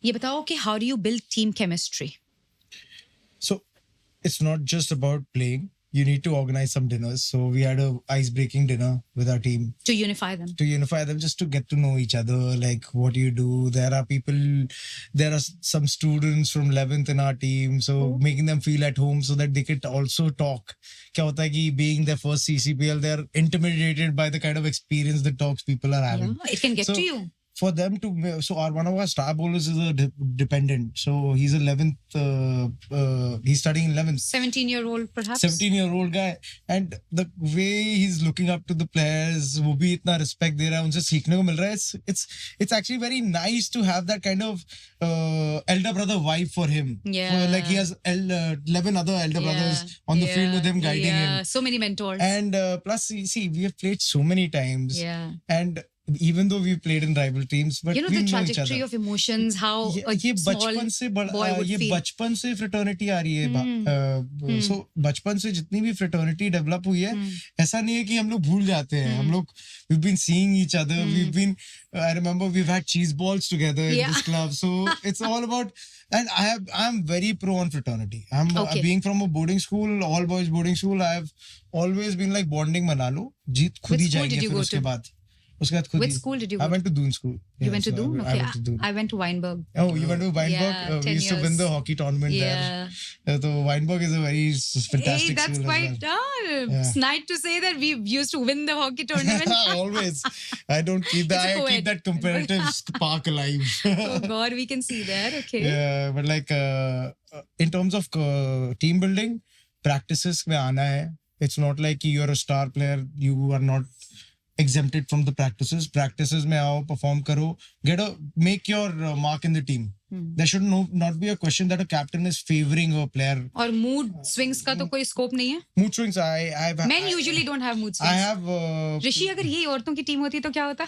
ये बताओ कि how do you build team chemistry? So it's not just about playing. You need to organize some dinners. So we had a ice-breaking dinner with our team To unify them. to unify them, just to get to know each other. Like, what do you do? There are some students from 11th in our team. So making them feel at home so that they could also talk. क्या होता है कि being their first CCPL, they're intimidated by the kind of experience the talks people are having. Yeah, it can get So- to you. For them to, so one of our star bowlers is a dependent. So he's 11th, he's studying 11th. 17-year-old perhaps. 17-year-old guy, and the way he's looking up to the players, वो भी इतना respect दे रहा है, उनसे सीखने को मिल रहा है. It's actually very nice to have that kind of elder brother vibe for him. Yeah. Like he has 11 other elder brothers on the field with him, guiding him. So many mentors. And plus, see, we have played so many times, yeah. and even though we played in rival teams, but You know we the know each trajectory other. of emotions, how a ये small बचपन से boy would ये feel. बचपन से fraternity आ रही है. सो बचपन से जितनी भी फ्रेटर्निटी डेवलप हुई है, ऐसा नहीं है कि हम लोग भूल जाते हैं. हम लोग we've been seeing each other. We've been I remember we've had cheese balls together in Yeah. this club. So it's all about, and I'm very pro on fraternity. I'm Okay. being from a boarding school, all boys boarding school. I've always been like bonding मना लो, जीत खुद Which he school जाएंगे did you फिर go उसके to? बाद. उसके बाद खुद Which he. school did you I go went to Doon School. You Yeah, went to so Doon? I Okay. went to Doon. I went to Weinberg. Oh, you went to Weinberg? Yeah, We 10 used to win years. the hockey tournament Yeah. there. So Weinberg is a very fantastic Hey, that's school quite as it's nice to say that we used to win the hockey tournament. well. Always. I don't keep that. It's a I keep co-ed. that competitive spark alive. Oh God, we can see that. Okay. Yeah, but like in terms of team building, practices में आना है. It's not like you're a star player. You are not exempted from the practices. Practices में आओ, perform करो, make your mark in the team. There should not be a question that a captain is favoring a player. और mood swings का तो कोई scope नहीं है. Mood swings, Men usually don't have mood swings. I have. ऋषि अगर यही औरतों की टीम होती तो क्या होता?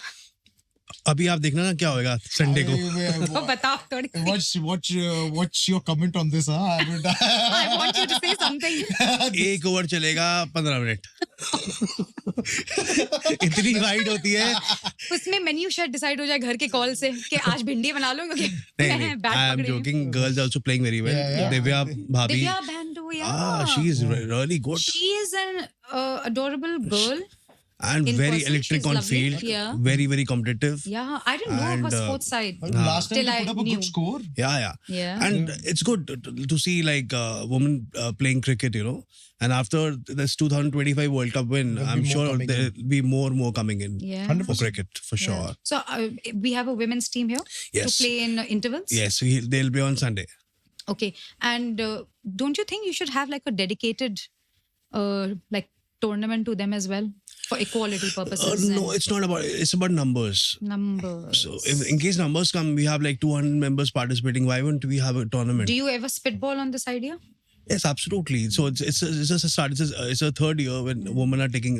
अभी आप देखना ना क्या होगा संडे को. वो बताओ थोड़ी. What's your comment on this? Huh? I want you to say something. एक ओवर चलेगा 15 मिनट. इतनी वाइड होती है. उसमें मेन्यू शायद डिसाइड हो जाए घर के कॉल से कि आज भिंडी बना लो क्योंकि मैं बैट I am पकड़ी हूँ. joking. Girls also playing very well. Yeah. Divya bhabhi. Divya Bhandu, yeah. She is really good She is an adorable girl. and in very person, electric she's on lovely. field. Yeah. Very competitive. Yeah, I didn't know And, her sports side. Last time Till they I put up a knew. good score. Yeah. Yeah. And it's good to see like women playing cricket, you know. And after this 2025 World Cup win, There'll be I'm more sure coming there'll be more coming in Yeah. 100%. for cricket for sure. Yeah. So we have a women's team here Yes. to play in intervals. Yes, they'll be on Sunday. Okay. And don't you think you should have like a dedicated like tournament to them as well? for equality purposes? No, it's not about. It's about numbers. Numbers. So, if in case numbers come, we have like 200 members participating. Why wouldn't we have a tournament? Do you ever spitball on this idea? Yes, absolutely. So it's just a start. It's a third year when women are taking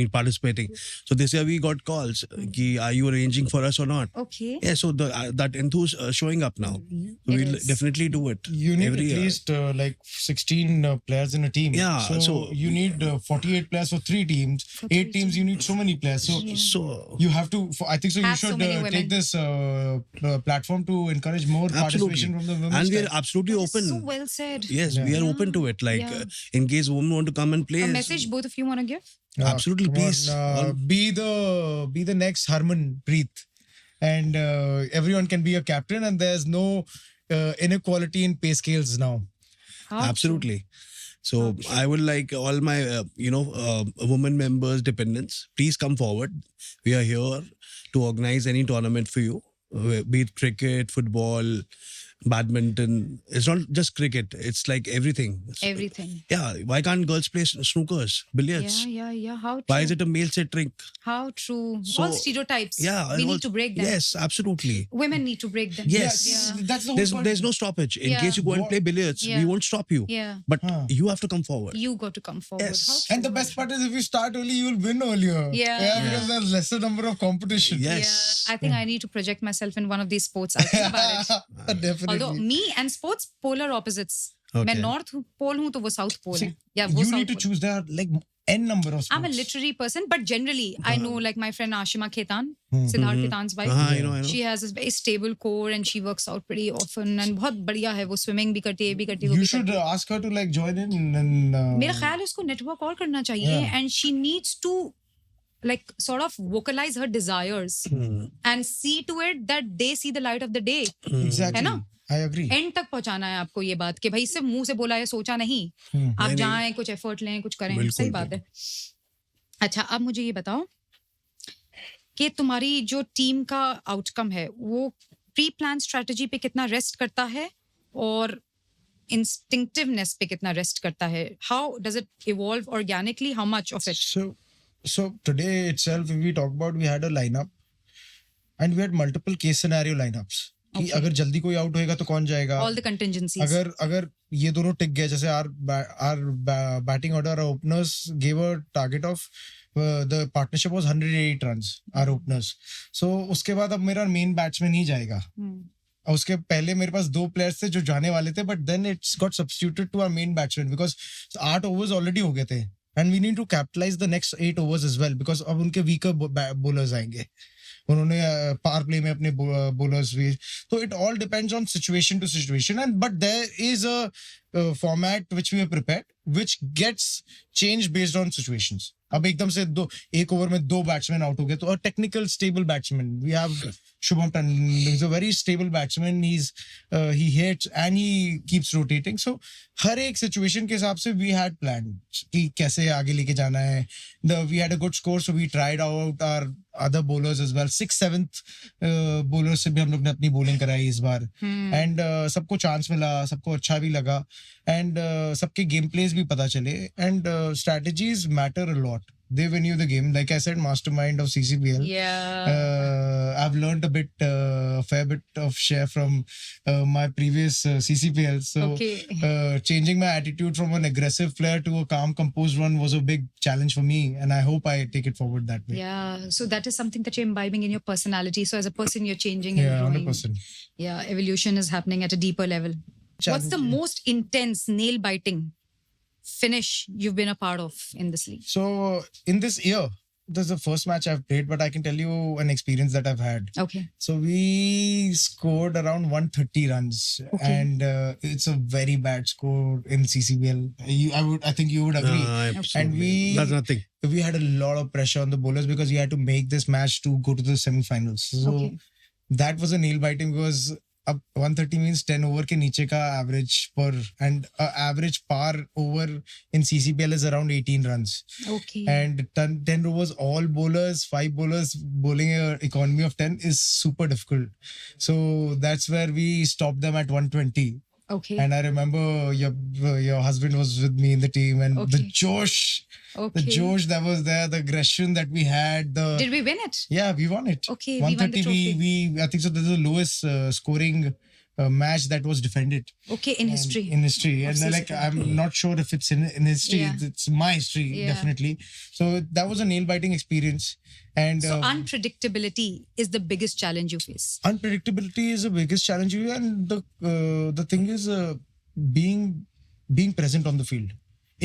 participating. So this year we got calls. Ki, are you arranging for us or not? Okay. Yeah. So that enthuse showing up now. So we'll is. definitely do it. You need every at year. least like 16 players in a team. Yeah, So, so- you need 48 players for 3 teams. For 8 three teams, you need so many players. So So you have to. I think so. You Have so should many women. take this platform to encourage more absolutely, participation from the women. and we are absolutely That is open. so well said. Yes, we are Yeah. open to it. Like Yeah. in case women want to come and play. A message both of you want to give? Absolutely, please. be the next Harman Preet, and everyone can be a captain, and there's no inequality in pay scales now. How true. Absolutely. So I would like all my, women members, dependents, please come forward. We are here to organize any tournament for you, be it cricket, football, badminton. It's not just cricket. It's like everything. Everything. Yeah. Why can't girls play snookers, billiards? Yeah. How true. Why is it a male-centric? How true. So- All stereotypes. Yeah. We all- need to break them. Yes, absolutely. Women need to break them. Yes. Yeah. That's the whole There's point. there's no stoppage. In Yeah. case you go and What- play billiards, Yeah. we won't stop you. Yeah. But Huh. you have to come forward. You got to come forward. Yes. How And the true. best part is if you start early, you will win earlier. Yeah. Because there's lesser number of competition. Yes. Yeah, I think I need to project myself in one of these sports. I'll think about it. Definitely. Although me and sports polar opposites. Okay. मैं north pole हूँ तो वो south pole See, है. Yeah, वो you south need to pole. choose. There are like n number of sports. I'm a literary person, but generally I know like my friend Ashima Khetan, Hmm. Siddharth Khetan's wife. I know. She has a very stable core and she works out pretty often and बहुत बढ़िया है वो swimming भी करती है ये भी करती है वो You भी should करती है. ask her to like join in and. मेरा ख्याल है उसको network और करना चाहिए Yeah. and she needs to like sort of vocalize her desires and see to it that they see the light of the day. Exactly. है ना? I agree. And तक पहुंचाना है आपको ये बात कि भाई सिर्फ मुंह से बोला है सोचा नहीं आप जाएं कुछ एफर्ट लें कुछ करें बिल्कुल, सही बात है अच्छा अब मुझे ये बताओ कि तुम्हारी जो टीम का आउटकम है वो प्री प्लान स्ट्रेटजी पे कितना रेस्ट करता है और इंस्टिंक्टिवनेस पे कितना रेस्ट करता है how does it evolve organically how much of it So today itself, if we talk about, we had a lineup, and we had multiple case scenario lineups. कि Okay. अगर जल्दी कोई आउट होएगा तो कौन जाएगा ऑल द कंटिंजेंसीज अगर ये दोनों टिक गए जैसे our batting order our openers gave a target of the partnership was 108 runs our openers so उसके बाद अब मेरा मेन बैट्समैन ही जाएगा और उसके पहले मेरे पास 2 प्लेयर्स थे जो जाने वाले थे but then it's got substituted to our main batsman because 8 overs already हो गए थे and we need to capitalize the next 8 overs as well because अब उनके वीकर बॉलर्स आएंगे उन्होंने पावर प्ले में अपने बॉलर्स भी तो it all depends on situation to situation and but there is a format which we have prepared which gets change based on situations अब एकदम से एक ओवर में 2 बैट्समैन आउट हो गए तो a technical stable batsman we have Shubham Tandon is a very stable batsman. He hits and he keeps rotating. So हर एक situation के हिसाब से we had planned कि कैसे आगे लेके जाना है. We had a good score, so we tried out our other bowlers as well. 6th, 7th bowlers से भी हम लोग ने अपनी bowling कराई इस बार. And सबको chance मिला, सबको अच्छा भी लगा. And सबके game plays भी पता चले. And strategies matter a lot. They win you the game. Like I said, mastermind of CCPL. I've learned a fair bit of share from my previous CCPL. So changing my attitude from an aggressive player to a calm, composed one was a big challenge for me. And I hope I take it forward that way. Yeah. So that is something that you're imbibing in your personality. So as a person, you're changing and Yeah, growing. 100%. Yeah. Evolution is happening at a deeper level. What's the most intense nail biting finish you've been a part of in this league? So in this year, this is the first match I've played, but I can tell you an experience that I've had. Okay. So we scored around 130 runs, and it's a very bad score in CCBL. I think you would agree. And that's nothing. We had a lot of pressure on the bowlers because we had to make this match to go to the semi-finals. So that was a nail biting because अब 130 means 10 over के नीचे का average per and average par over in CCPL is around 18 runs. Okay. And 10 overs, all bowlers, 5 bowlers bowling an economy of 10 is super difficult. So that's where we stopped them at 120. Okay. And I remember your husband was with me in the team, and the Okay. josh, Okay. the josh that was there, the aggression that we had. Did we win it? Yeah, we won it. Okay, we won the 130. trophy. I think so. This is the lowest scoring match that was defended Okay, in history. in history. And Of they're like, CCP. I'm not sure if it's in history. Yeah. It's my history, Yeah. definitely. So that was a nail biting experience. And So unpredictability is the biggest challenge you face. unpredictability is the biggest challenge. And the thing is, being present on the field.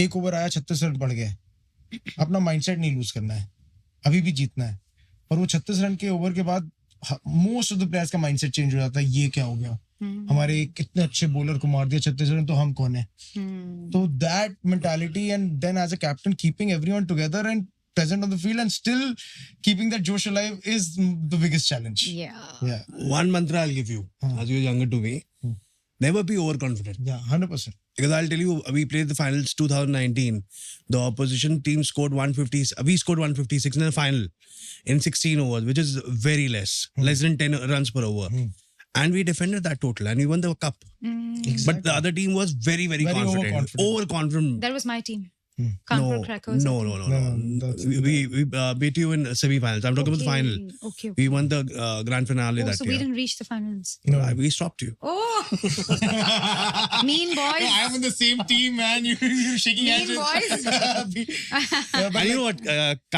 एक over आया 36 run पड़ गए, अपना mindset नहीं loose करना है, अभी भी जीतना है. और वो 36 रन के ओवर के बाद मोस्ट ऑफ द प्लेयर्स का माइंडसेट चेंज हो जाता है. ये क्या हो गया, हमारे कितने अच्छे बॉलर को मार दिया 36 रन, तो हम कौन है. तो that mentality, and then as a captain keeping everyone together and present on the field and still keeping that josh alive is the biggest challenge. Yeah. One mantra I'll give you, as you're younger to me, never be overconfident. Yeah, 100%. Because I'll tell you, we played the finals 2019. The opposition team scored 150. We scored 156 in the final in 16 overs, which is very less than 10 runs per over. And we defended that total, and we won the cup. Exactly. But the other team was very, very confident. Overconfident. That was my team. Kanpur Crackers. No. that's- We beat you in semi-finals. I'm talking about the final. Okay. We won the grand finale Oh, that so we year. didn't reach the finals. No. We stopped you. Oh, mean boys. I'm in the same team, man. You're shaking Mean hands. And you know what?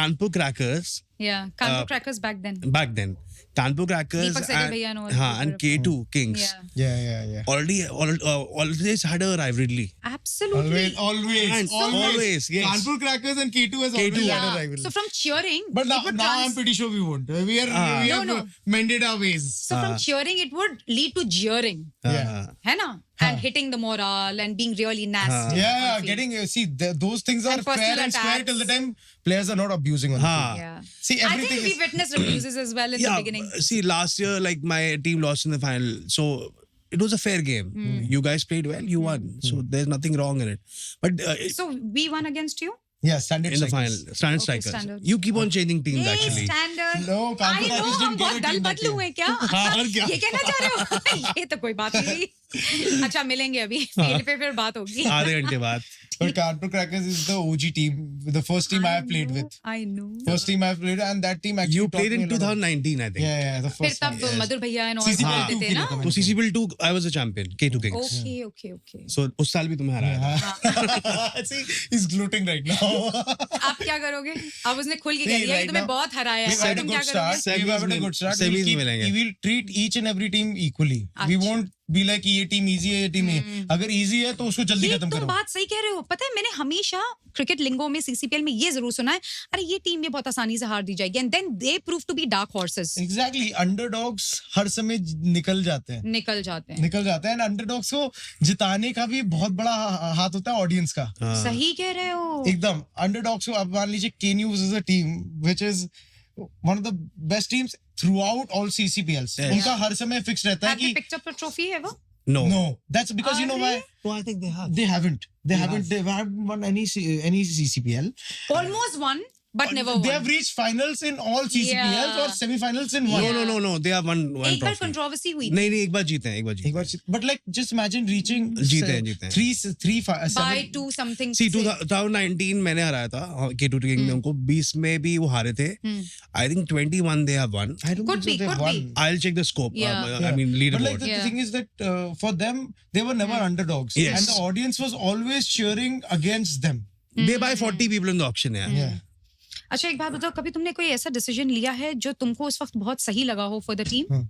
Kanpur Crackers, Yeah, Kanpur Crackers back then. back then. Kanpur Crackers Deepak Sehgal bhaiya and all and that. K2 Kings Yeah, Yeah. always had a rivalry. absolutely. Always, yes. Kanpur Crackers and K2 has K2. always had a Yeah. rivalry. So from cheering, But now, it would I'm pretty sure we won't. We have No. mended our ways. So from cheering, it would lead to jeering, Yeah. है ना? And hitting the morale and being really nasty. Yeah, on field. getting those things are And personal fair and square attacks. till the time players are not abusing on the field. Yeah. See, I everything think we is witnessed abuses as well in the beginning. See, last year, like my team lost in the final, so it was a fair game. You guys played well, you won, so there's nothing wrong in it. But So we won against you? yeah, standard in the strikers. final, standard Okay, strikers, standard. you keep on changing teams Hey, actually. standard. No, I Kanpur know, Crackers हम didn't बहुत get a दल team that बदलू year. हैं क्या? और क्या? ये कहना चाह रहे हो? ये तो कोई बात नहीं रही. अच्छा, मिलेंगे अभी. फील्ड पे फिर बात होगी. आधे घंटे बाद. But Kanpur Crackers is the OG team, the first team I have played with. I know. First team I have played, and that team actually You taught played me in a lot of- 2019, I think. Yeah, the फिर first तब time. मधुर भैया and all CCP खेलते थे ना? two तो CCP 2, I was a champion, K2 Kings. Okay. So उस साल भी तुम्हें हराया था. See, he's gloating right now. आप क्या करोगे? अब उसने खुल के कह See, दिया कि right तुम्हें now, बहुत हराया है. We've had a तुम good क्या start. करोगे? We've had a good start. Semis में मिलेंगे. We will treat each and every team equally. We अच्छा. won't be like ये team easy है, ये team नहीं. अगर easy है तो उसको जल्दी ये खत्म तुम करो. बात सही कह रहे हो. पता है मैंने हमेशा क्रिकेट लिंगो में सीसीपीएल में ये जरूर सुना है, अरे ये टीम ये बहुत आसानी से हार दी जाएगी. And then they prove to be dark horses. Exactly. Underdogs हर समय निकल जाते हैं. निकल जाते हैं. And underdogs को जिताने का भी बहुत बड़ा हाथ होता है ऑडियंस का. सही कह रहे हो. एकदम. Underdogs को अब मान लीजिए K News is a team which is one of the best teams throughout all CCPLs. Yes. उनका हर समय फिक्स रहता है Have they कि picked up a trophy ever? No. no, that's because you know why? No, I think they have. They haven't. They haven't won any CCPL. Almost won, but never They won. have reached finals in all CCPLs Yeah. or semi-finals in one. No. They have one एक बार trophy. Controversy हुई थी. नहीं, एक बार जीते हैं, एक बार, but like just imagine reaching जीते हैं. By seven. 2 something. See, से. 2019 मैंने हराया था K2 Kings ने उनको. 20 में भी वो हारे थे. I think 21 they have won. I don't Could think be, so they could won. be. I'll check the scope. Yeah. I mean But leaderboard. like the Yeah. thing is that for them, they were never underdogs. Yes. And the audience was always cheering against them. They buy 40 people in the auction. Yeah. अच्छा एक बात बताओ, कभी तुमने कोई ऐसा decision लिया है जो तुमको उस वक्त बहुत सही लगा हो for the team,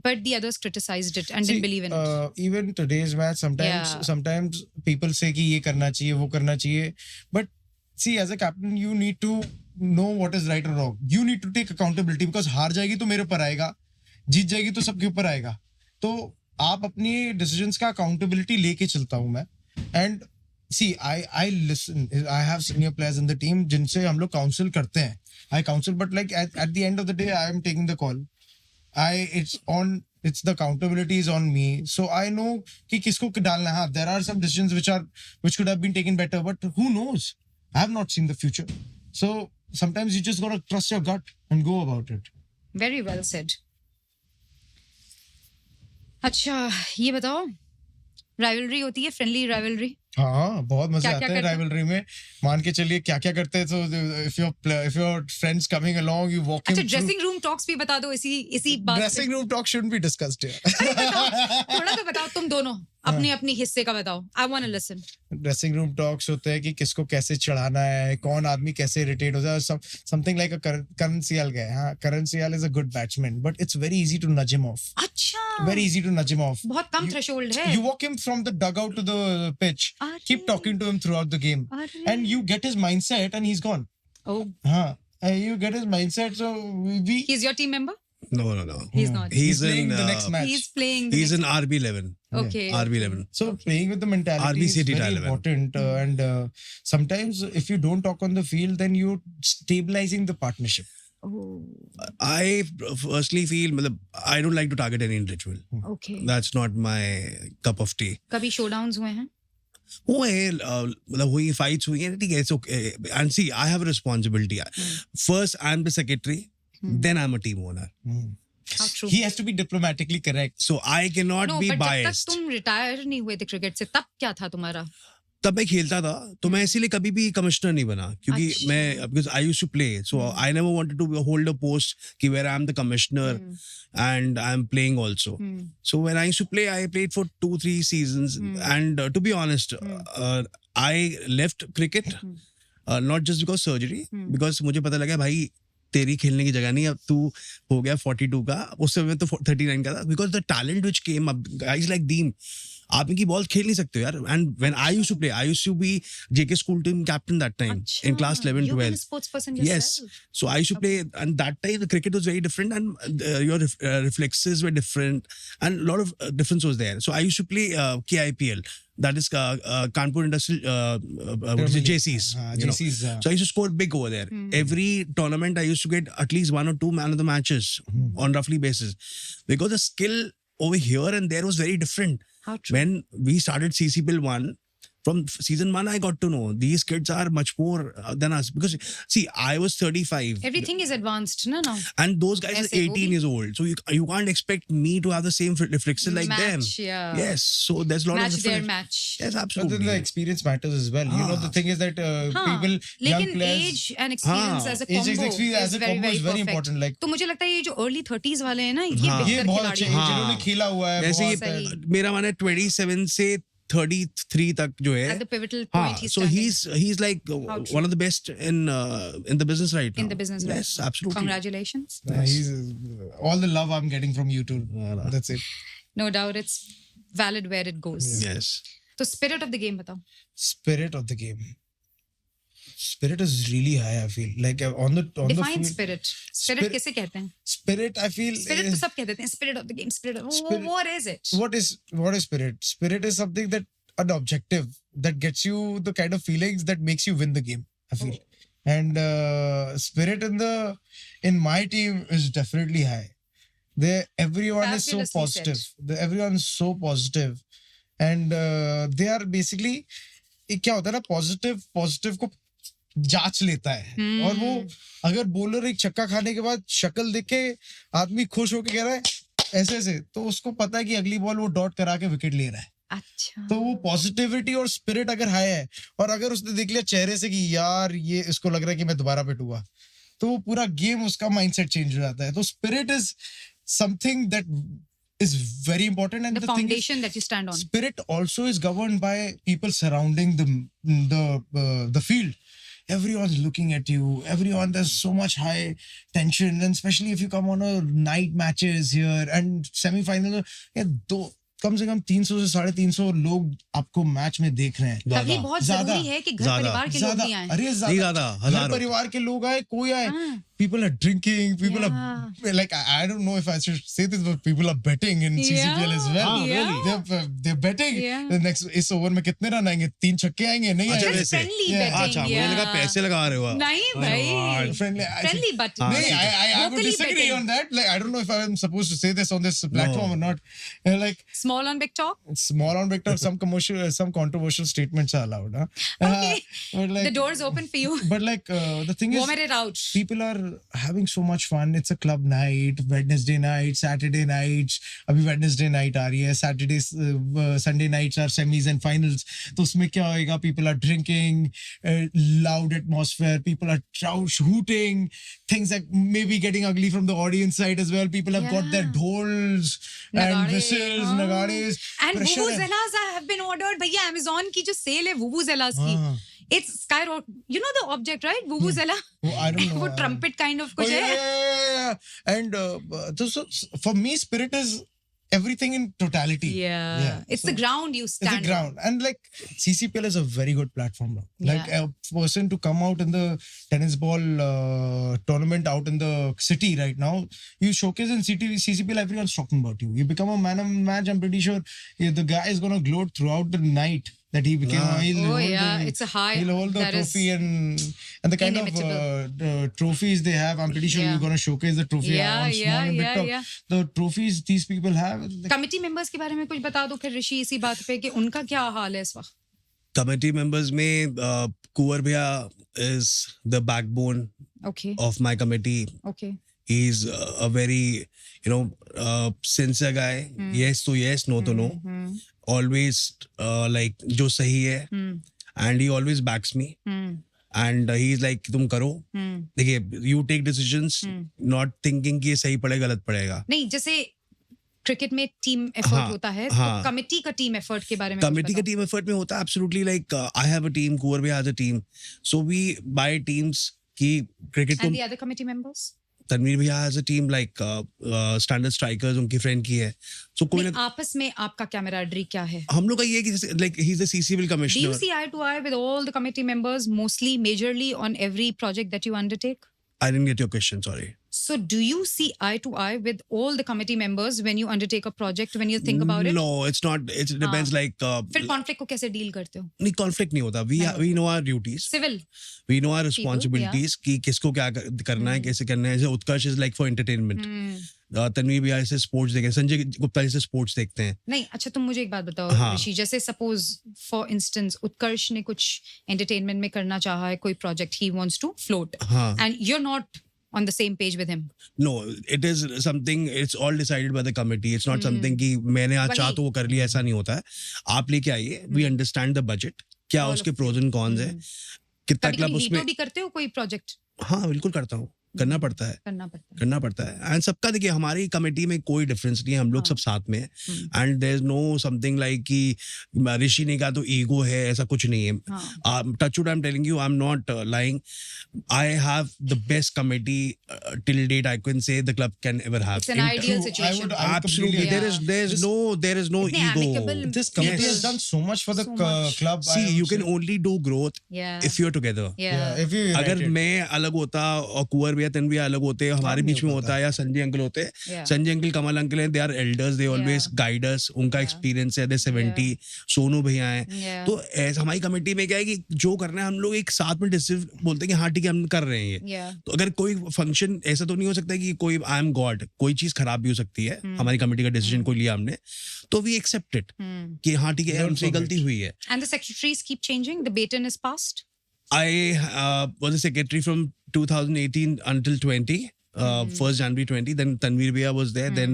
but the others criticized it and didn't believe in it? Even today's match, sometimes people say कि ये करना चाहिए, वो करना चाहिए. But see, as a captain, you need to know what is right or wrong. You need to take accountability because हार जाएगी तो मेरे ऊपर आएगा, जीत जाएगी तो सबके ऊपर आएगा. तो आप अपनी decisions का accountability लेके चलता हूँ मैं. And see, I listen. I have senior players in the team जिनसे हम लोग counsel करते हैं. I counsel, but like at the end of the day, I am taking the call. It's the accountability is on me. So I know कि किसको डालना है. There are some decisions which could have been taken better, but who knows? I have not seen the future. So sometimes you just gotta trust your gut and go about it. Very well said. अच्छा ये बताओ, rivalry होती है, friendly rivalry? हाँ, बहुत मजा क्या-क्या आता है करते हैं? राइवलरी में। मान के चलिए क्या-क्या करते हैं। So if your friends coming along, you walk अच्छा, him through. Dressing room talks भी बता दो इसी बात पे। Dressing room talk shouldn't be discussed here. थोड़ा तो बताओ तुम दोनों, अपने अपनी हिस्से का बताओ। I want to listen. Dressing room talks होते हैं कि किसको कैसे चढ़ाना है, कौन आदमी कैसे इरिटेट हो जाए। समथिंग लाइक करण सियाल गए। हाँ, Karan Sial is a good batsman, but it's very easy to nudge him off. अच्छा, Very easy to nudge him off. बहुत कम थ्रेशोल्ड है। You walk him from the dugout to the pitch. अरे, Keep talking to him throughout the game, अरे। and you get his mindset, and he's gone. Oh, Huh. You get his mindset, so we. he's your team member? No. He's not. He's playing in the next match. He's playing. the He's next- in RB11. Okay. RB11. So playing with the mentality RB is City very Thailand. important, and sometimes if you don't talk on the field, then you're stabilizing the partnership. Oh, I firstly feel, matlab, I don't like to target any individual. okay. That's not my cup of tea. कभी showdowns हुए हैं? हुए मतलब हुई fights हुई हैं, ठीक है, it's okay. And see, I have a responsibility. First I'm the secretary, then I'm a team owner. How true. He has to be diplomatically correct. So I cannot No, be but जब तक biased. तुम retire नहीं हुए थे cricket से, तब क्या था तुम्हारा? तब मैं खेलता था, तो मैं इसीलिए कभी भी कमिश्नर नहीं बना, क्योंकि अच्छा। मैं because I used to play, so I never wanted to hold a post कि where I'm the commissioner and I'm playing also. So when I used to play, I played for 2-3 seasons, and to be honest, I left cricket not just because surgery, because मुझे पता लगा भाई तेरी खेलने की जगह नहीं, अब तू हो गया 42 का, उस समय तो 39 का था, because the talent which came up, guys like Deem, आप इनकी बॉल खेल नहीं सकते हो यार। And when I used to play, I used to be JK school team captain that time in class 11 You've been a 12. sports person Yes, yourself. so I used to play, and that time the cricket was very different, and your reflexes were different, and a lot of difference was there. So I used to play KIPL, that is Kanpur Industrial what is it, JCs. You know. JCs. So I used to score big over there. Every tournament I used to get at least 1 or 2 man of the matches on roughly basis, because the skill over here and there was very different. How true. When we started CCPL 1, from season 1, I got to know these kids are much more than us. Because, see, I was 35. Everything is advanced, no, now. And those guys are ऐसे वो 18 भी- years old. So you can't expect me to have the same reflexes like them. Match, yeah. Yes. So there's a lot Match of their difference. match. Yes, But then absolutely. the experience matters as well. You know, the thing is that हाँ, people, young लेकिन players, age and experience हाँ, as a age combo experience as is a very, combo very is very perfect. important. Like तो मुझे लगता है ये जो early 30s वाले हैं ना, ये हाँ, ये बेहतर बहुत खिलाड़ी अच्छे हैं। हैं, जिन्होंने खेला हुआ है। जैसे बहुत, सही। मेरा माना 27 से 33 तक जो है, At the pivotal हाँ, point he's so standing. he's like How true. one of the best in the business right now. In the business, right? Yes, absolutely. Congratulations. he's all the love I'm getting from you too. That's it. No doubt it's valid where it goes. Yes. तो spirit of the game बताओ. Spirit of the game. Spirit is really high. I feel like on the Define field, spirit. Spirit Spirit- किसे कहते हैं? spirit. I feel Spirit तो सब कहते हैं. Spirit of the game. Spirit. Spirit- What is it? what is spirit? Spirit is something that an objective that gets you the kind of feelings that makes you win the game. I feel, and spirit in my team is definitely high. Everyone is so Fabulously positive. said. Everyone is so positive, and they are basically क्या होता है ना, positive को जांच लेता है, और वो अगर बॉलर एक छक्का खाने के बाद शक्ल देख के आदमी खुश होके कह रहा है ऐसे ऐसे, तो उसको पता है कि अगली बॉल वो डॉट करा के विकेट ले रहा है। अच्छा. तो वो पॉजिटिविटी और स्पिरिट अगर हाई है, और अगर उसने देख लिया चेहरे से कि यार ये इसको लग रहा है कि मैं दोबारा पिटूंगा, तो वो पूरा गेम उसका माइंडसेट चेंज हो जाता है। तो spirit is something that is very important, and The the thing is, foundation that you stand on. spirit also is governed by people surrounding the field. Everyone's looking at you. There's so much high tension, and especially if you come on a night matches here and semi-final, कम से कम 300 से 350 लोग आपको match में देख रहे हैं। तभी बहुत ज्यादा, जरूरी है कि घर ज्यादा, परिवार के लोग भी आए. अरे नहीं ज्यादा, ज्यादा, घर हजारों। परिवार के लोग आए, कोई आए, हाँ. people are drinking, people Yeah. are like, I don't know if I should say this, but people are betting in CCPL as well. हाँ, really? They're betting. Yeah. The next इस ओवर में कितने रन आएंगे, 3 छक्के आएंगे, नहीं अच्छा, आएंगे? वैसे। Friendly Yeah. betting. अच्छा, मुझे लगा पैसे लगा रहे हो आप। नहीं भाई. Friendly. Friendly but हाँ, नहीं, I would locally disagree betting. on that. Like, I don't know if I'm supposed to say this on this platform or not. Like, Small on big talk. small on Victor, some controversial statements are allowed. Huh? Okay. But like, The door's open for you. But like, the thing is, Vomit it out. people are having so much fun. It's a club night, Wednesday night, Saturday nights. Abhi Wednesday night aa rahi hai. Saturdays, Sunday nights are semis and finals. तो उसमें क्या होएगा? People are drinking, loud atmosphere. People are hooting. Things that may be getting ugly from the audience side as well. People have got their dhols and Nagare, whistles, nagares. And Pressure है. vuvuzelas have been ordered. भैया Amazon की जो sale है vuvuzelas की, it's skyrocket. You know the object, right? Vuvuzela. Oh, I don't know. वो trumpet kind of Oh, कुछ है. yeah. And so for me, spirit is everything in totality. Yeah. It's the ground you It's stand the ground. And like CCPL is a very good platform now. Like a person to come out in the tennis ball tournament out in the city right now, you showcase in CCPL, everyone's talking about you. You become a man of the match. I'm pretty sure the guy is going to gloat throughout the night that he became. It's a high. He'll hold the that is trophy and the kind of trophies they have. I'm pretty sure you're going to showcase the trophy on small and big talk. The trophies these people have. Committee members के बारे में कुछ बता दो फिर ऋषि इसी बात पे कि उनका क्या हाल है इस वक्त. Committee members में Kuwar Bhaiya is the backbone Okay. of my committee. Okay. He's a very, sincere guy. Yes to yes, no to no. Always like जो सही है. And he always backs me. And he's like तुम करो. देखिए, you take decisions, not thinking कि ये सही पड़ेगा गलत पड़ेगा. नहीं, जैसे क्रिकेट में टीम एफर्ट होता है, तो कमिटी का टीम एफर्ट के बारे में कमिटी का टीम एफर्ट में होता है absolutely. like I have a team, Kuwar Bhaiya has a team, so we buy teams कि cricket And the other committee members? Tanveer भैया has a team like standard strikers उनकी फ्रेंड की है. So कोई ना आपस में आपका कैमराडरी क्या है? हम लोग का ये है कि like he's the CCPL Do commissioner. you see eye to eye with all the committee members, mostly, majorly on every project that you undertake? I didn't get your question, sorry. So do you see eye to eye with all the committee members when you undertake a project, when you think about it? No, it's not. It depends like. फिर conflict को कैसे deal करते हो? नहीं, conflict नहीं होता. We know our duties. Civil. We know our responsibilities कि किसको क्या करना है, कैसे करना है. जैसे उत्कर्ष is like for entertainment. Tanveer भैया ऐसे स्पोर्ट्स देखें, संजय गुप्ता जैसे स्पोर्ट्स देखते हैं. नहीं, अच्छा तुम मुझे एक बात बताओ ऋषि, जैसे सपोज फॉर इंस्टेंस उत्कर्ष ने कुछ एंटरटेनमेंट में करना चाहा है, कोई प्रोजेक्ट ही wants to float and you are not on the same page with him. No, it is something, it's all decided by the committee. It's not something कि मैंने आज चाह तो वो कर लिया, ऐसा नहीं होता है. आप लेके आइए, we understand the budget, क्या उसके pros and cons है, कितना क्लब उसमें. भी करते हो कोई प्रोजेक्ट? हाँ, बिल्कुल करता हूँ. करना पड़ता है एंड सबका देखिए, हमारी कमेटी में कोई डिफरेंस नहीं है, हम लोग सब साथ में है. And there is no something like कि ऋषि ने कहा तो ईगो है, ऐसा कुछ नहीं है. Touch wood, I am telling you, I am not lying. I have the best committee till date I can say the club can ever have. It's an ideal situation. Absolutely. There is no ego. This committee has done so much for the club. See, you can only do growth if you're together. If you अगर मैं अलग होता और कुंवर भैया तन्वीर अलग होते, हमारे बीच में होता है, या संजय अंकल होते, संजय अंकल कमल अंकल हैं, they are elders, they always guide us, उनका एक्सपीरियंस है, दे 70, सोनू भैया हैं. तो ऐसा हमारी कमेटी में क्या है कि जो करना है हम लोग एक साथ में डिसीजन बोलते हैं कि हाँ ठीक है हम कर रहे हैं ये. तो अगर कोई फंक्शन ऐसा तो नहीं हो सकता कि कोई आई एम गॉड, कोई चीज खराब भी हो सकती है. हमारी कमेटी का डिसीजन कोई लिया हमने तो वी एक्सेप्ट इट कि हाँ ठीक है हमसे गलती हुई है. And the secretaries keep changing. The baton is passed. I was a secretary from 2018 until 20, 1st January 20. Then Tanveer Bhaiya was there. Then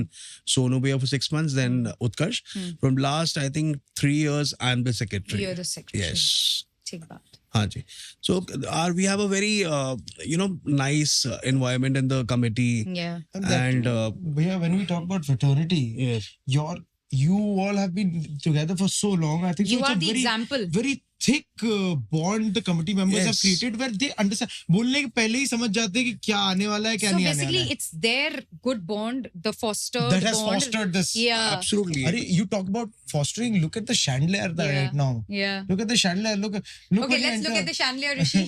Sonu Bhaiya for 6 months. Then Utkarsh. From last, I think 3 years, I'm the secretary. You're the secretary. Yes. ठीक बात. हाँ जी. So we have a very nice environment in the committee. Yeah. And Bhaiya, when we talk about fraternity, Yes. you all have been together for so long. I think You so are it's a the very, example. very thick bond the committee members have Yes. created where they understand. बोलने के पहले ही समझ जाते हैं कि क्या आने वाला है, क्या So नहीं आने basically, वाला है. it's their good bond, the fostered That has bond. fostered this. Yeah. Absolutely. Arey, you talk about fostering. Look at the chandelier right now. Yeah. Look at the chandelier. Look Okay, what you let's look enter. at the chandelier, Rishi.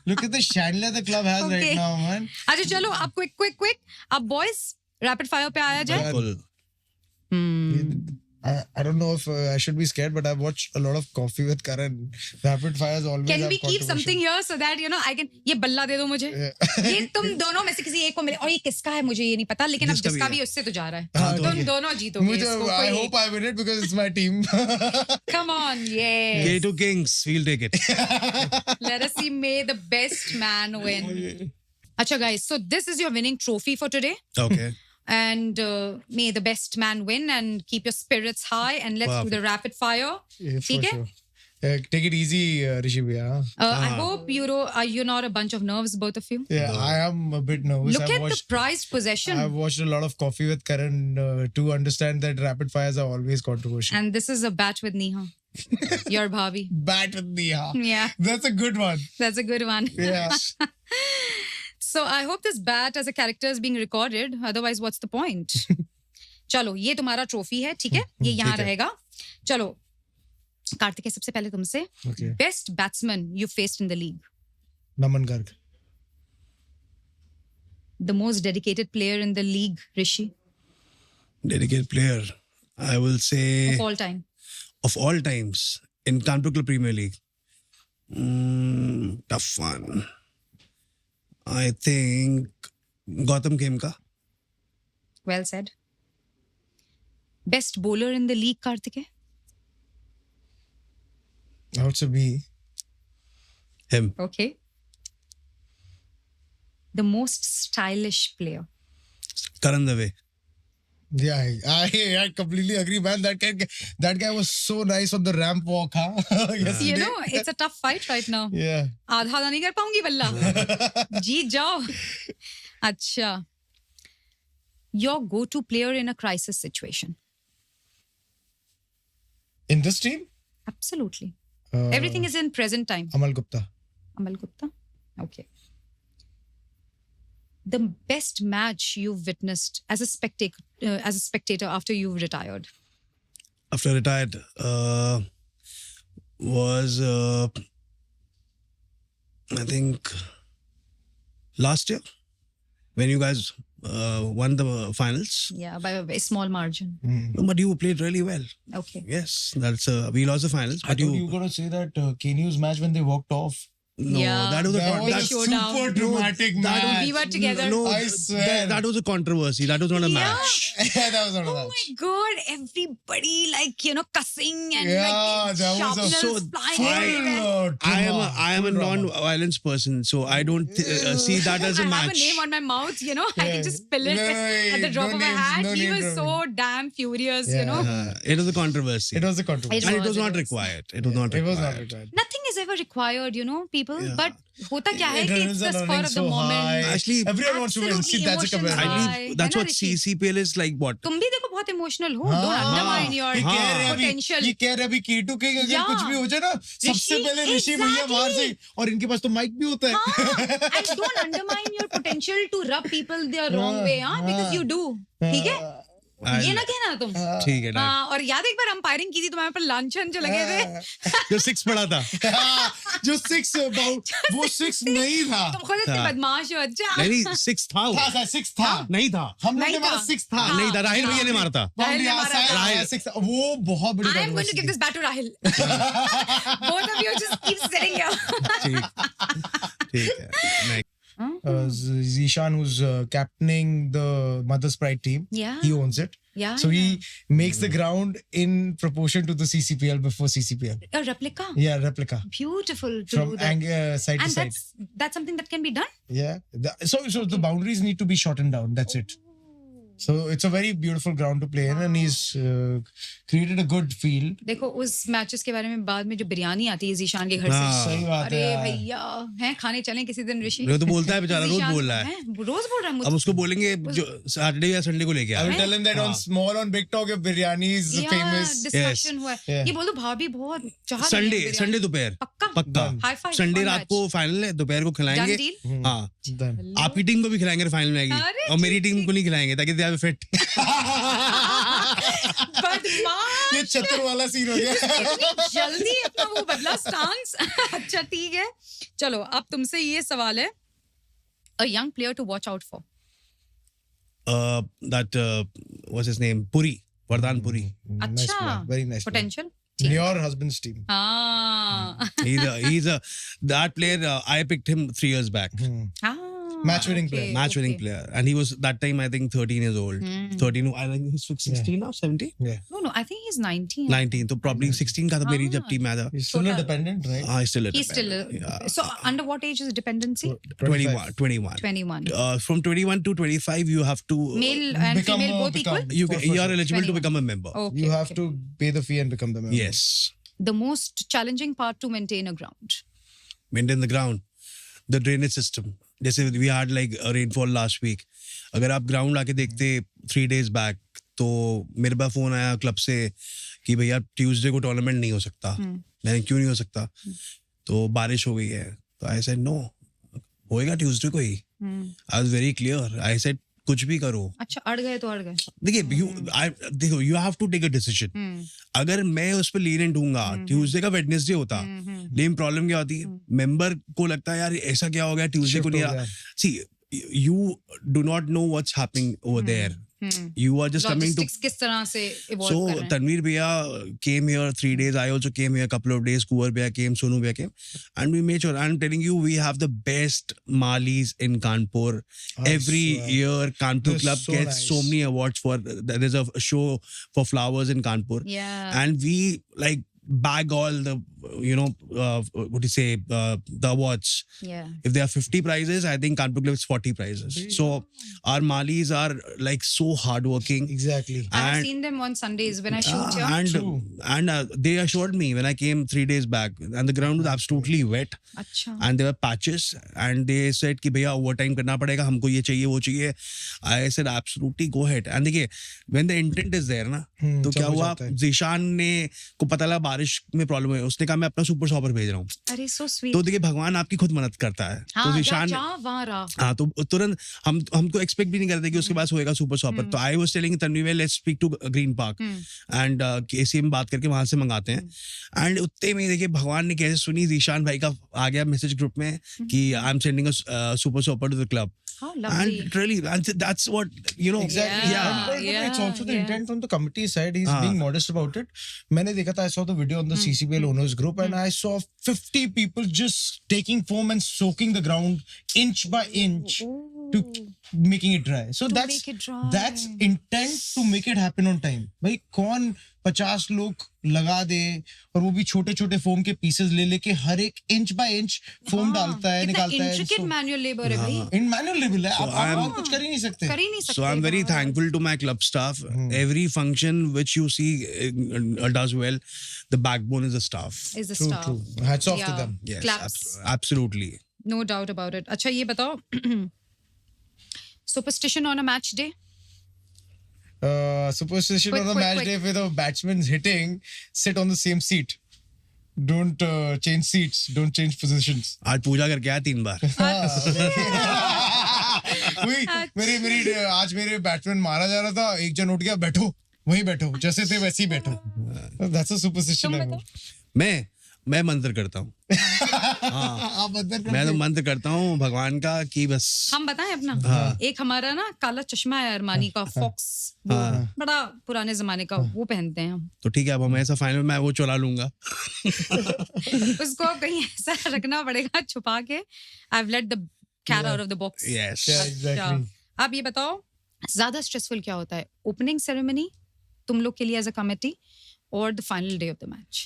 Look at the chandelier the club has Okay. right now, man. अच्छा चलो, अब quick. अब boys, rapid fire पे आया जाए. Biल्कुल. I don't know if I should be scared, but I've watched a lot of Coffee with Karan. Rapid fires always Can have we keep something here so that I can? ये बल्ला दे दो मुझे. ये तुम दोनों में से किसी एक को मिले, और ये किसका है मुझे ये नहीं पता, लेकिन अब जिसका भी उससे तो जा रहा है. तुम दोनों जीतोगे. मुझे इसको I कोई- hope I win it because it's my team. Come on, yes. K to Kings, we'll take it. Let us see. May the best man win. Acha guys, so this is your winning trophy for today. Okay. And may the best man win and keep your spirits high. And let's do the rapid fire. Yeah, for Okay? sure. Take it easy, Rishi bhaiya. I hope you're not a bunch of nerves, both of you. Yeah, I am a bit nervous. Look at the prized possession. I've watched a lot of Coffee with Karan to understand that rapid fires are always controversial. And this is a bat with Neha. Your bhavi. Bat with Neha. Yeah, That's a good one. that's a good one. Yeah. So I hope this bat as a character is being recorded. Otherwise, what's the point? चलो ये तुम्हारा trophy है, ठीक है? ये यहाँ ठीक है। रहेगा. चलो कार्तिकेय, सबसे पहले तुमसे Okay. Best batsman you faced in the league. Naman Garg. The most dedicated player in the league, Rishi, Dedicated player. I will say of all time. of all times in Kanpur Club Premier League. Tough one. I think Gautam Khemka. Well said. Best bowler in the league, Kartikeya? Also be Him. Okay. The most stylish player. Karan Dave. Yeah, I completely agree, man. That guy was so nice on the ramp walk, huh? Yesterday. You know, it's a tough fight right now. Yeah. आधा आधा नहीं कर पाऊंगी बल्ला. जीत जाओ. अच्छा. Your go-to player in a crisis situation. In this team? Absolutely. Uh, Everything is in present time. Amal Gupta. Amal Gupta. Okay. The best match you've witnessed as a spectator after you've retired. After retired, was I think last year when you guys won the finals. Yeah, by a very small margin. No, but you played really well. Okay. Yes, that's we lost the finals, I but thought you were gonna say that KNU's match when they walked off. no, Yeah, that was a That was a that's, showdown. super dramatic match. We were together. no, I swear. that was a controversy. That was not a Yeah. match. Yeah, that was not a Oh match. my god, everybody cussing and Yeah, like that was a sharpness so flying Full, everywhere. I am a drama. non-violence person, so I don't see that as a I have match. a name on my mouth, I Yeah. can just spill it No, at the drop no of a names, hat. no He name was so dropping. damn furious, Yeah. It was a controversy. It was a controversy. and it was it not was. required. It was not It required. was not required. Nothing is ever required, people. Yeah. But hota kya hai ki it's the Adrenals are spur running of the so moment. high. Actually, Everyone wants to win. Absolutely, See, that's a emotions comparison. are- I Hi. believe that's है ना, what Rishi? CCPL is like. What? तुम भी देखो बहुत emotional हो. हाँ, Don't undermine your ये कह रहे हैं अभी- potential. ये कह रहे हैं अभी K2 के अगर Yeah. कुछ भी हो जाए ना सबसे पहले ऋषि भैया बाहर से और इनके पास तो माइक भी होता है And don't undermine your potential to rub people the wrong way, because you do. ठीक है? ये ना कहना तुम. ठीक है ना. हाँ, और याद है एक बार अंपायरिंग की थी तुम्हारे पर लांछन जो लगे थे. जो 6 पड़ा था. जो 6 वो 6 नहीं था तुम खुद इतने हाँ. बदमाश हो. अच्छा. नहीं 6 था वो. था 6 था नहीं था. हम लोग नहीं ने मारा था. 6 था नहीं था. राहिल भैया ने मारा था. राहिल ने मारा था. राहिल 6 वो बहुत बड़ी I am going to give this back to Rahil. Both of you just keep sitting here. ठीक है. Next. Zishan, who's captaining the Mother's Pride team, Yeah. he owns it. Yeah. So he makes the ground in proportion to the CCPL before CCPL. A replica. Yeah, replica Beautiful to from do that. side to And side. that's something that can be done. Yeah. So the boundaries need to be shortened down. That's it. So it's a very beautiful ground to play in, and he's created a good field. देखो उस matches के बारे में बाद में जो बिरयानी आती है जीशान के घर से. हाँ. सही बात अरे है यार. भैया हैं खाने चलें किसी दिन ऋषि. वो तो बोलता है बेचारा, रोज जीशान बोल रहा है. हैं, रोज बोल रहा है अब मुझे. उसको बोलेंगे जो सैटरडे या संडे को लेके I आ. will tell him that on small on Big Talk if biryani is famous. Discussion हुआ है. Yeah. ये बोलो भाभी बहुत चाह संडे दोपहर. पक्का. पक्का. High five संडे on रात match. को फाइनल है, दोपहर को Done खिलाएंगे. deal. हाँ. Done. आपकी टीम को भी खिलाएंगे फाइनल में आएगी. अरे और मेरी टीम को नहीं खिलाएंगे ताकि दे आर फिट. बदमाश. ये चतुर वाला सीन हो गया. इतनी जल्दी अपना वो बदला स्टांस. अच्छा ठीक है. चलो अब तुमसे ये सवाल है. A young player to watch out for. That what's his name? Puri. Vardhan Puri. Nice अच्छा. player. Very nice. player. Potential. Your husband's team. हाँ. He's a that player. I picked him 3 years back. Ah. Match winning player. Match winning player, and he was that time I think 13 years old. 13. I think he's 16 now, 17, Yeah. No, I think he's 19. 19. So probably 16 का था मेरी जब team में आया था. He's still a Total- dependent, right? He's still a He's still. yeah. So under what age is dependency? 21. 21. From 21 to 25, you have to. Male and Become female a- both equal? become- You for you are sure. eligible to 21. become a member. Okay. You have okay. to pay the fee and become the member. Yes. The most challenging part to maintain a ground. Maintain the ground. The drainage system. जैसे we had like a rainfall last week. अगर आप ground आके देखते 3 days back, तो मेरे पास phone आया club से कि भैया ट्यूसडे को टूर्नामेंट नहीं हो सकता. मैंने क्यों नहीं हो सकता? तो बारिश हो गई है. तो आई सेड नो, होएगा ट्यूसडे को ही. I was very clear. I said कुछ भी करो. अच्छा अड़ गए तो अड़ गए. देखिए देखो you have to take a decision. अगर मैं उस पर लीनेंट हूँगा, ट्यूसडे का वेडनेसडे होता, लेकिन प्रॉब्लम क्या होती है, मेंबर को लगता है यार ऐसा क्या हो गया, ट्यूसडे को नहीं Shift हो आ. गया. सी you do not know what's happening over there. You are just coming to. Logistics किस तरह से evolve So कर रहे हैं? Tanveer Bhaiya came here 3 days. I also came here a couple of days. Kuwar Bhaiya came, Sonu Bhaiya came, and we made sure. I'm telling you, we have the best Malis in Kanpur. Every swear. year, Kanpur They're Club so gets so nice. many awards for. There is a show for flowers in Kanpur, Yeah. and we like bag all the what do you say the awards. Yeah. If there are 50 prizes, I think Kanpur Club is 40 prizes. So our Malis are like so hardworking. Exactly. I've And- seen them on Sundays when I shoot here. And they assured me when I came 3 days back, and the ground was absolutely wet, अच्छा. and there were patches, and they said कि भैया overtime करना पड़ेगा, हमको ये चाहिए वो चाहिए. I said absolutely go ahead. And देखिए when the intent is there ना, तो क्या समझ हुआ, आता है. जीशान ने को पता लगा बारिश में प्रॉब्लम है, उसने कहा मैं अपना सुपर शॉपर भेज रहा हूँ. अरे so sweet. तो देखिए भगवान आपकी खुद मदद करता है. तो हाँ, जीशान जहाँ वहाँ रहा. हाँ, तो तुरंत हमको एक्सपेक्ट भी नहीं करते कि उसके पास होएगा सुपर शॉपर. तो I was telling Tanvi let's speak to Green Park and KC में बात करके वहां से मंगाते हैं. एंड उतने में देखिए भगवान ने कैसे सुनी, जीशान भाई का आ गया मैसेज ग्रुप में कि I am sending a super shopper to the club. How lovely. And really, and that's what Exactly. Yeah. But it's also the Yeah. intent from the committee side. He's being modest about it. मैंने देखा था, I saw the video on the CCBL owners group, and I saw 50 people just taking foam and soaking the ground inch by inch to making it dry. So To that's make it dry. that's intent to make it happen on time. भाई कौन 50 लोग लगा दे और वो भी छोटे छोटे foam के पीसेस ले लेके हर एक इंच बाय इंच फोम डालता है, कितना निकालता है. intricate manual labor है भाई. इन मैनुअल लेवल है, आप I am- और कुछ कर ही नहीं सकते. कर ही नहीं सकते. So I'm very Baba. thankful to my club staff. Every function which you see does well, the backbone is the staff. Is the True, staff. true. Hats off to Yeah. them. Yes, Claps. absolutely. No doubt about it. अच्छा ये बताओ. Superstition on a match day? Superstition Quick, on the quick, match quick. day with a batsman's hitting, sit on the same seat. Don't change seats. Don't change positions. आज पूजा करके आया 3 बार. वही मेरी आज मेरे बैट्समैन मारा जा रहा था, एक जन उठ गया, बैठो वहीं बैठो, जैसे थे वैसे ही बैठो. That's a superstition. तुम I बताओ. mean. मैं मंत्र करता हूँ. आप अंदर कर मैं तो दो. मंत्र करता हूँ भगवान का कि बस. हम बताएं अपना. एक हमारा ना काला चश्मा है अरमानी का, फॉक्स, बड़ा पुराने जमाने का, वो पहनते हैं हम. तो ठीक है, अब हम ऐसा फाइनल मैं वो चुरा लूंगा. उसको कहीं ऐसा रखना पड़ेगा छुपा के. I've let the cat out of the box. Yes. Yeah, exactly. अब ये बताओ ज्यादा स्ट्रेसफुल क्या होता है, ओपनिंग सेरेमनी तुम लोग के लिए एज अ कमिटी और the final day of the match?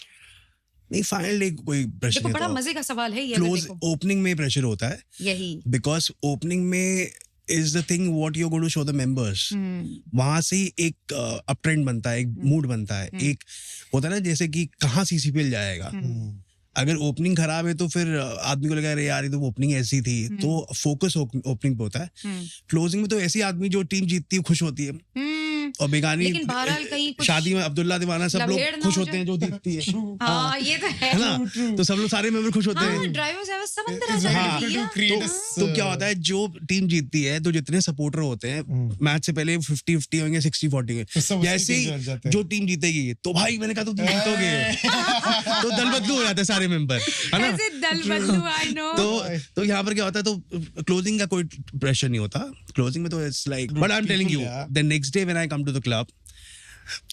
नहीं, फाइनल डे कोई प्रेशर देखो नहीं बड़ा होता. मजे का सवाल है ये. अगर क्लोज देखो ओपनिंग में प्रेशर होता है, यही. बिकॉज ओपनिंग में is the thing what you're going to show the members. वहां से ही एक अप ट्रेंड बनता है, एक मूड बनता है, एक होता है ना जैसे कि कहाँ सीसीपीएल जाएगा. अगर ओपनिंग खराब है तो फिर आदमी को लगा अरे यार ये तो ओपनिंग ऐसी थी, तो फोकस ओपनिंग पे होता है. क्लोजिंग में तो ऐसी आदमी जो टीम जीतती है खुश होती है, और बेगानी लेकिन बहरहाल कहीं कुछ शादी में अब्दुल्ला दीवाना सब लवेड़ लोग ना खुश हो होते हैं जो जीतती है. हाँ ये तो है. है ना, तो सब लोग सारे मेंबर खुश होते हाँ हैं. ड्राइवर्स है सब अंदर आ It's जाते very हैं difficult भैया. to create a तो क्या होता है, जो टीम जीतती है तो जितने सपोर्टर होते हैं मैच से पहले 50-50 होंगे, 60-40 तो सब होंगे. उसकी जैसे टीम चल जाते ही हैं. जो टीम जीतेगी तो भाई मैंने कहा तो तुम जीतोगे, तो दल बदलू हो जाते हैं सारे मेंबर, है ना. ऐसे दल बदलू, आई नो. तो यहाँ पर क्या होता है, तो क्लोजिंग का कोई प्रेशर नहीं होता. क्लोजिंग में तो it's like, but I am telling you Yeah. The next day when I come to the club,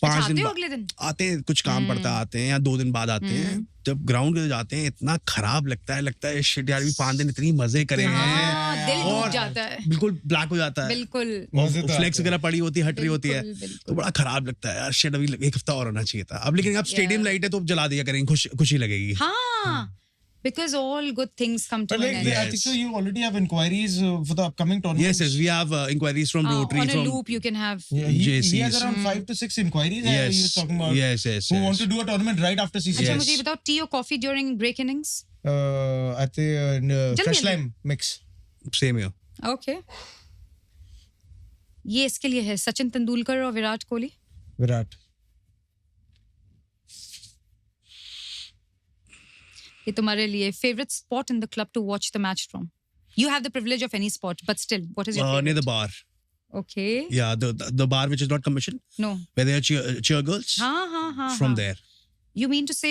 5 आते दिन हो बाद अगले दिन? आते हैं, कुछ काम पड़ता है आते हैं, या 2 दिन बाद आते हैं. जब ग्राउंड पे जाते हैं इतना खराब लगता है शिट यार, भी 5 दिन इतनी मजे करे हैं. हाँ, दिल और टूट जाता है. बिल्कुल ब्लैक हो जाता है. बिल्कुल. मजे तो फ्लेक्स आते हैं. वगैरह पड़ी होती है, हट रही होती है, बिल्कुल, तो बिल्कुल. बड़ा खराब लगता है यार. शिट अभी 1 हफ्ता और होना चाहिए था. अब लेकिन अब स्टेडियम लाइट है तो अब जला दिया करेंगे, खुशी लगेगी. हाँ, because all good things come to But an like, end. I think so. You already have inquiries for the upcoming tournaments. Yes, we have inquiries from Rotary, On a from loop you can have. Yeah, he has JCs. around 5 to 6 inquiries. He Yes, was talking about yes. who want to do a tournament right after CC. अच्छा Yes. मुझे ये बताओ, T और coffee during break innings? I think fresh जल्दी. lime mix. Same here. Okay. ये इसके लिए है सचिन तेंदुलकर और विराट कोहली. Virat. ये तुम्हारे लिए favorite spot in the club to watch the match from. You have the privilege of any spot, but still, what is your favorite? Near the bar. Okay. Yeah, the bar which is not commissioned, No. where there are cheer girls. हाँ. From there, You mean to say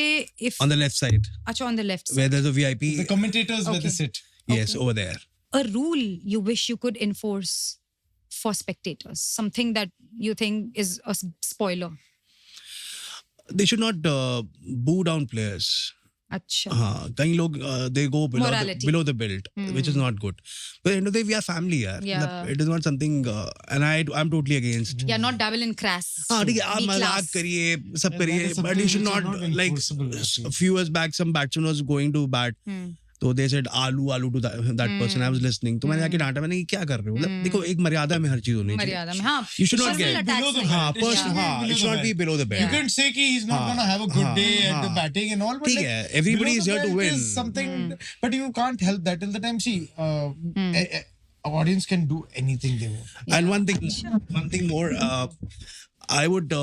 if on the left side, अच्छा on the left side. where there's a VIP. The commentators where Okay. they sit. Yes, Okay. over there. A rule you wish you could enforce for spectators, something that you think is a spoiler. They should not boo down players. अच्छा. हाँ, कई लोग they go Morality. below the belt, which is not good. But at the end of the day, we are family, yaar. Yeah. It is not something, and I'm totally against. Yeah, not dabble in crass. हाँ ठीक है, आप Be मजाक class. करिए, सब that करिए, is something but you should which is not not like enforceable, actually. a few years back some batsman was going to bat. तो they said आलू to that person. I was listening. तो मैंने जाके डांटा, मैंने क्या कर रहे हो? मतलब देखो, एक मर्यादा में हर चीज होनी चाहिए. मर्यादा में, हाँ. You should not Personal get attacks below the नहीं. हाँ, belt. person, Yeah. हाँ, it Below should the not be belt. below the You belt. can say कि he's not हाँ, gonna have a good हाँ, day at the हाँ. batting and all, but ठीक like, है, everybody below is the here to belt win. is something, but you can't help that till the time. See, audience can do anything they want. And one thing more, I would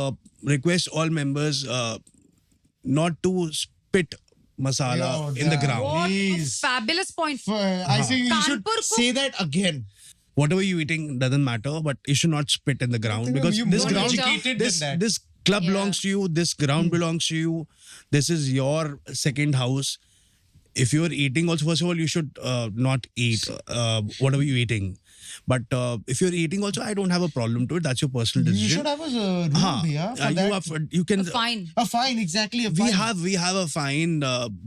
request all members not to spit masala Yo, in the damn. ground. What a Please. fabulous point. I think you should Kanpur को- say that again. Whatever you eating doesn't matter, but you should not spit in the ground, think because you this more ground, educated this than that. this club Yeah. belongs to you. This ground belongs to you. This is your second house. If you're eating, also first of all, you should not eat whatever you're eating. But if you're eating, also, I don't have a problem to it. That's your personal You decision. should have a rule, हाँ, bhaiya, for you that. have, you can. Fine. A fine, exactly. A fine. We have a fine,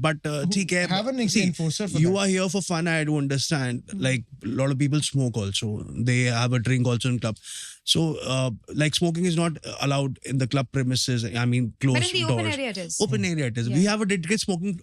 but ठीक है. Have an See, enforcer for you that. are here for fun. I do understand. Like a lot of people smoke also. They have a drink also in club. So like smoking is not allowed in the club premises. I mean closed But in the doors. open area it is. Open area it is. Yeah. We have a dedicated smoking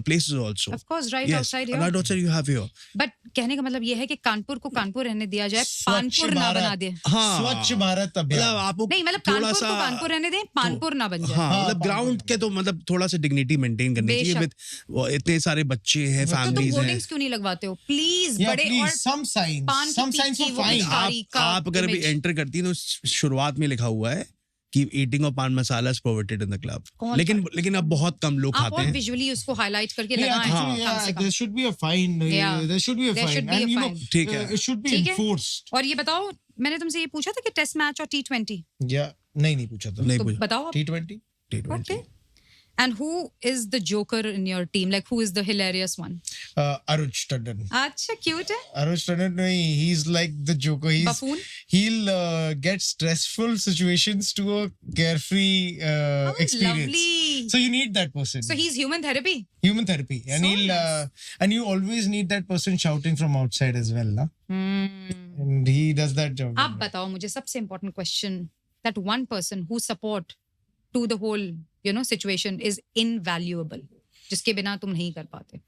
places also. Of course, right Yes, outside here. right outside you have here. But कहने का मतलब ये है कि कानपुर को कानपुर रहने दिया जाए, पानपुर ना भारत. बना दे. हाँ. स्वच्छ भारत मतलब अभियान. आपको नहीं मतलब थोड़ा कानपुर सा को कानपुर रहने दें, पानपुर ना बन जाए. हाँ, हाँ, मतलब पानपुर ग्राउंड के तो मतलब थोड़ा सा डिग्निटी मेंटेन करनी चाहिए. बेशक. with इतने सारे बच्चे हैं, तो तुम फैमिलीज हैं. होर्डिंग्स क्यों नहीं लगवाते हो? प्लीज Yeah, बड़े please, और some signs. पान की Some signs टिक्की, for वो fine. भिखारी का आप अगर अभी image. एंटर करती है तो शुरुआत में लिखा हुआ है कि eating of paan masala is prohibited in the club. कौन लेकिन अब बहुत कम लोग आप खाते और हैं. विजुअली उसको हाईलाइट करके Yeah, लगाएं actually, कम से yeah, come. there should be a fine. Yeah. There should be a There fine. should be And a you know, fine. ठीक है. it should be ठीक है. enforced. और ये बताओ, मैंने तुमसे ये पूछा था कि टेस्ट मैच और T20, Yeah, नहीं पूछा था. नहीं तो पूछा. बताओ. T20. Okay. And who is the joker in your team? Like who is the hilarious one? Aruj Tandon. अच्छा, cute है. Aruj Tandon, he's like the joker. Buffoon? He'll get stressful situations to a carefree Oh, experience. lovely. So you need that person. So he's human therapy. Human therapy, and So he'll nice. and you always need that person shouting from outside as well, na? And he does that job. आप बताओ मुझे सबसे important question. That one person who support to the whole situation is invaluable. जिसके बिना तुम नहीं कर पाते.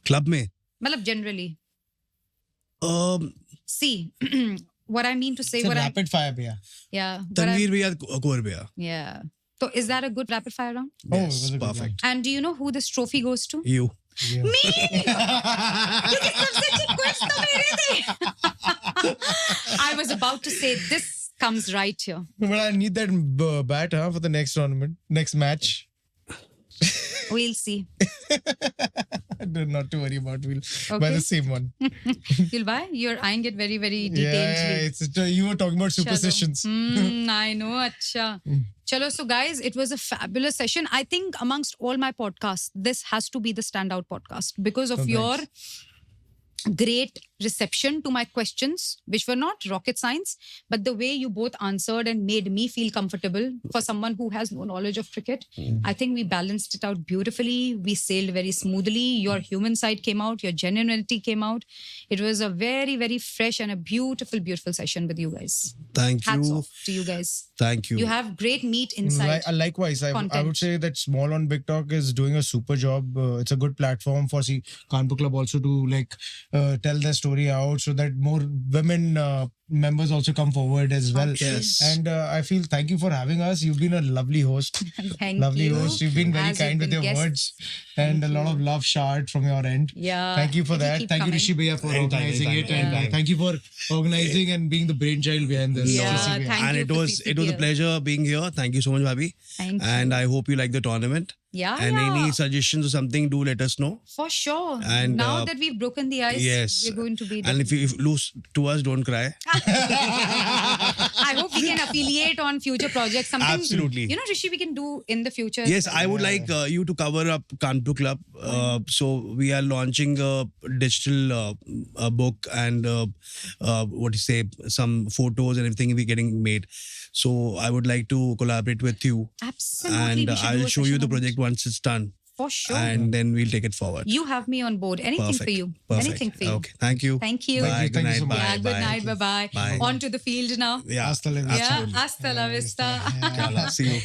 क्लब में मतलब generally. um, See, what I mean to say, It's a what I rapid fire, yeah. yeah, what I, Tanveer भैया, अकबर भैया. yeah. So is that a good rapid fire round? Oh, it Yes, was a good perfect. And do you know who this trophy goes to? You. Yeah. Me. क्योंकि सबसे अच्छी quiz तो मेरे थे. I was about to say this comes right here. But I need that bat for the next tournament, next match. We'll see. Not to worry about. We'll buy Okay. the same one. You'll buy? You're eyeing it very, very Yeah, detailedly. you were talking about Chalo. superstitions. I know. Acha. Chalo, so guys, it was a fabulous session. I think amongst all my podcasts, this has to be the standout podcast because of Oh, your thanks. great reception to my questions, which were not rocket science, but the way you both answered and made me feel comfortable for someone who has no knowledge of cricket. I think we balanced it out beautifully. We sailed very smoothly. Your human side came out, your genuinity came out. It was a very, very fresh and a beautiful, beautiful session with you guys. Thank Hats you. off to you guys. Thank you. You have great meat inside. Likewise, I content. would say that Small on Big Talk is doing a super job. It's a good platform for Kanpur Club also to tell their story out, so that more women members also come forward as well. Yes. And I feel thank you for having us. You've been a lovely host. Thank Lovely you. host. You've been very As kind you've with been your guests. words and Thank a lot you. of love showered from your end. Yeah. Thank you for It'll that. keep Thank you, coming. Rishi Bhaiya, for Anytime, organizing anytime, it, and anytime. thank you for organizing and being the brainchild behind this. Yeah, CC Bhaiya. thank and you it for was a CCPL. pleasure being here. Thank you so much, Bhabhi. Thank And you. I hope you like the tournament. Yeah, And yeah. any suggestions or something, do let us know. For sure. And, now that we've broken the ice, yes. we're going to be. And if you lose to us, don't cry. I hope we can affiliate on future projects. Something, Absolutely. You know, Rishi, we can do in the future. Yes, I would like you to cover up Kanpur Club. So we are launching a digital book and some photos and everything we're getting made. So I would like to collaborate with you. Absolutely. And we should do I'll a show you session the on it. project once it's done. For sure. And then we'll take it forward. You have me on board. Anything Perfect. for you. Perfect. Anything for you. Okay. Thank you. Thank you. Bye. Thank Good you night. so much. Bye. Yeah, good Bye. night. Bye-bye. Bye. On to the field now. Yeah. Hasta la vista. Yeah. Absolutely. Hasta la vista. See you. Bye.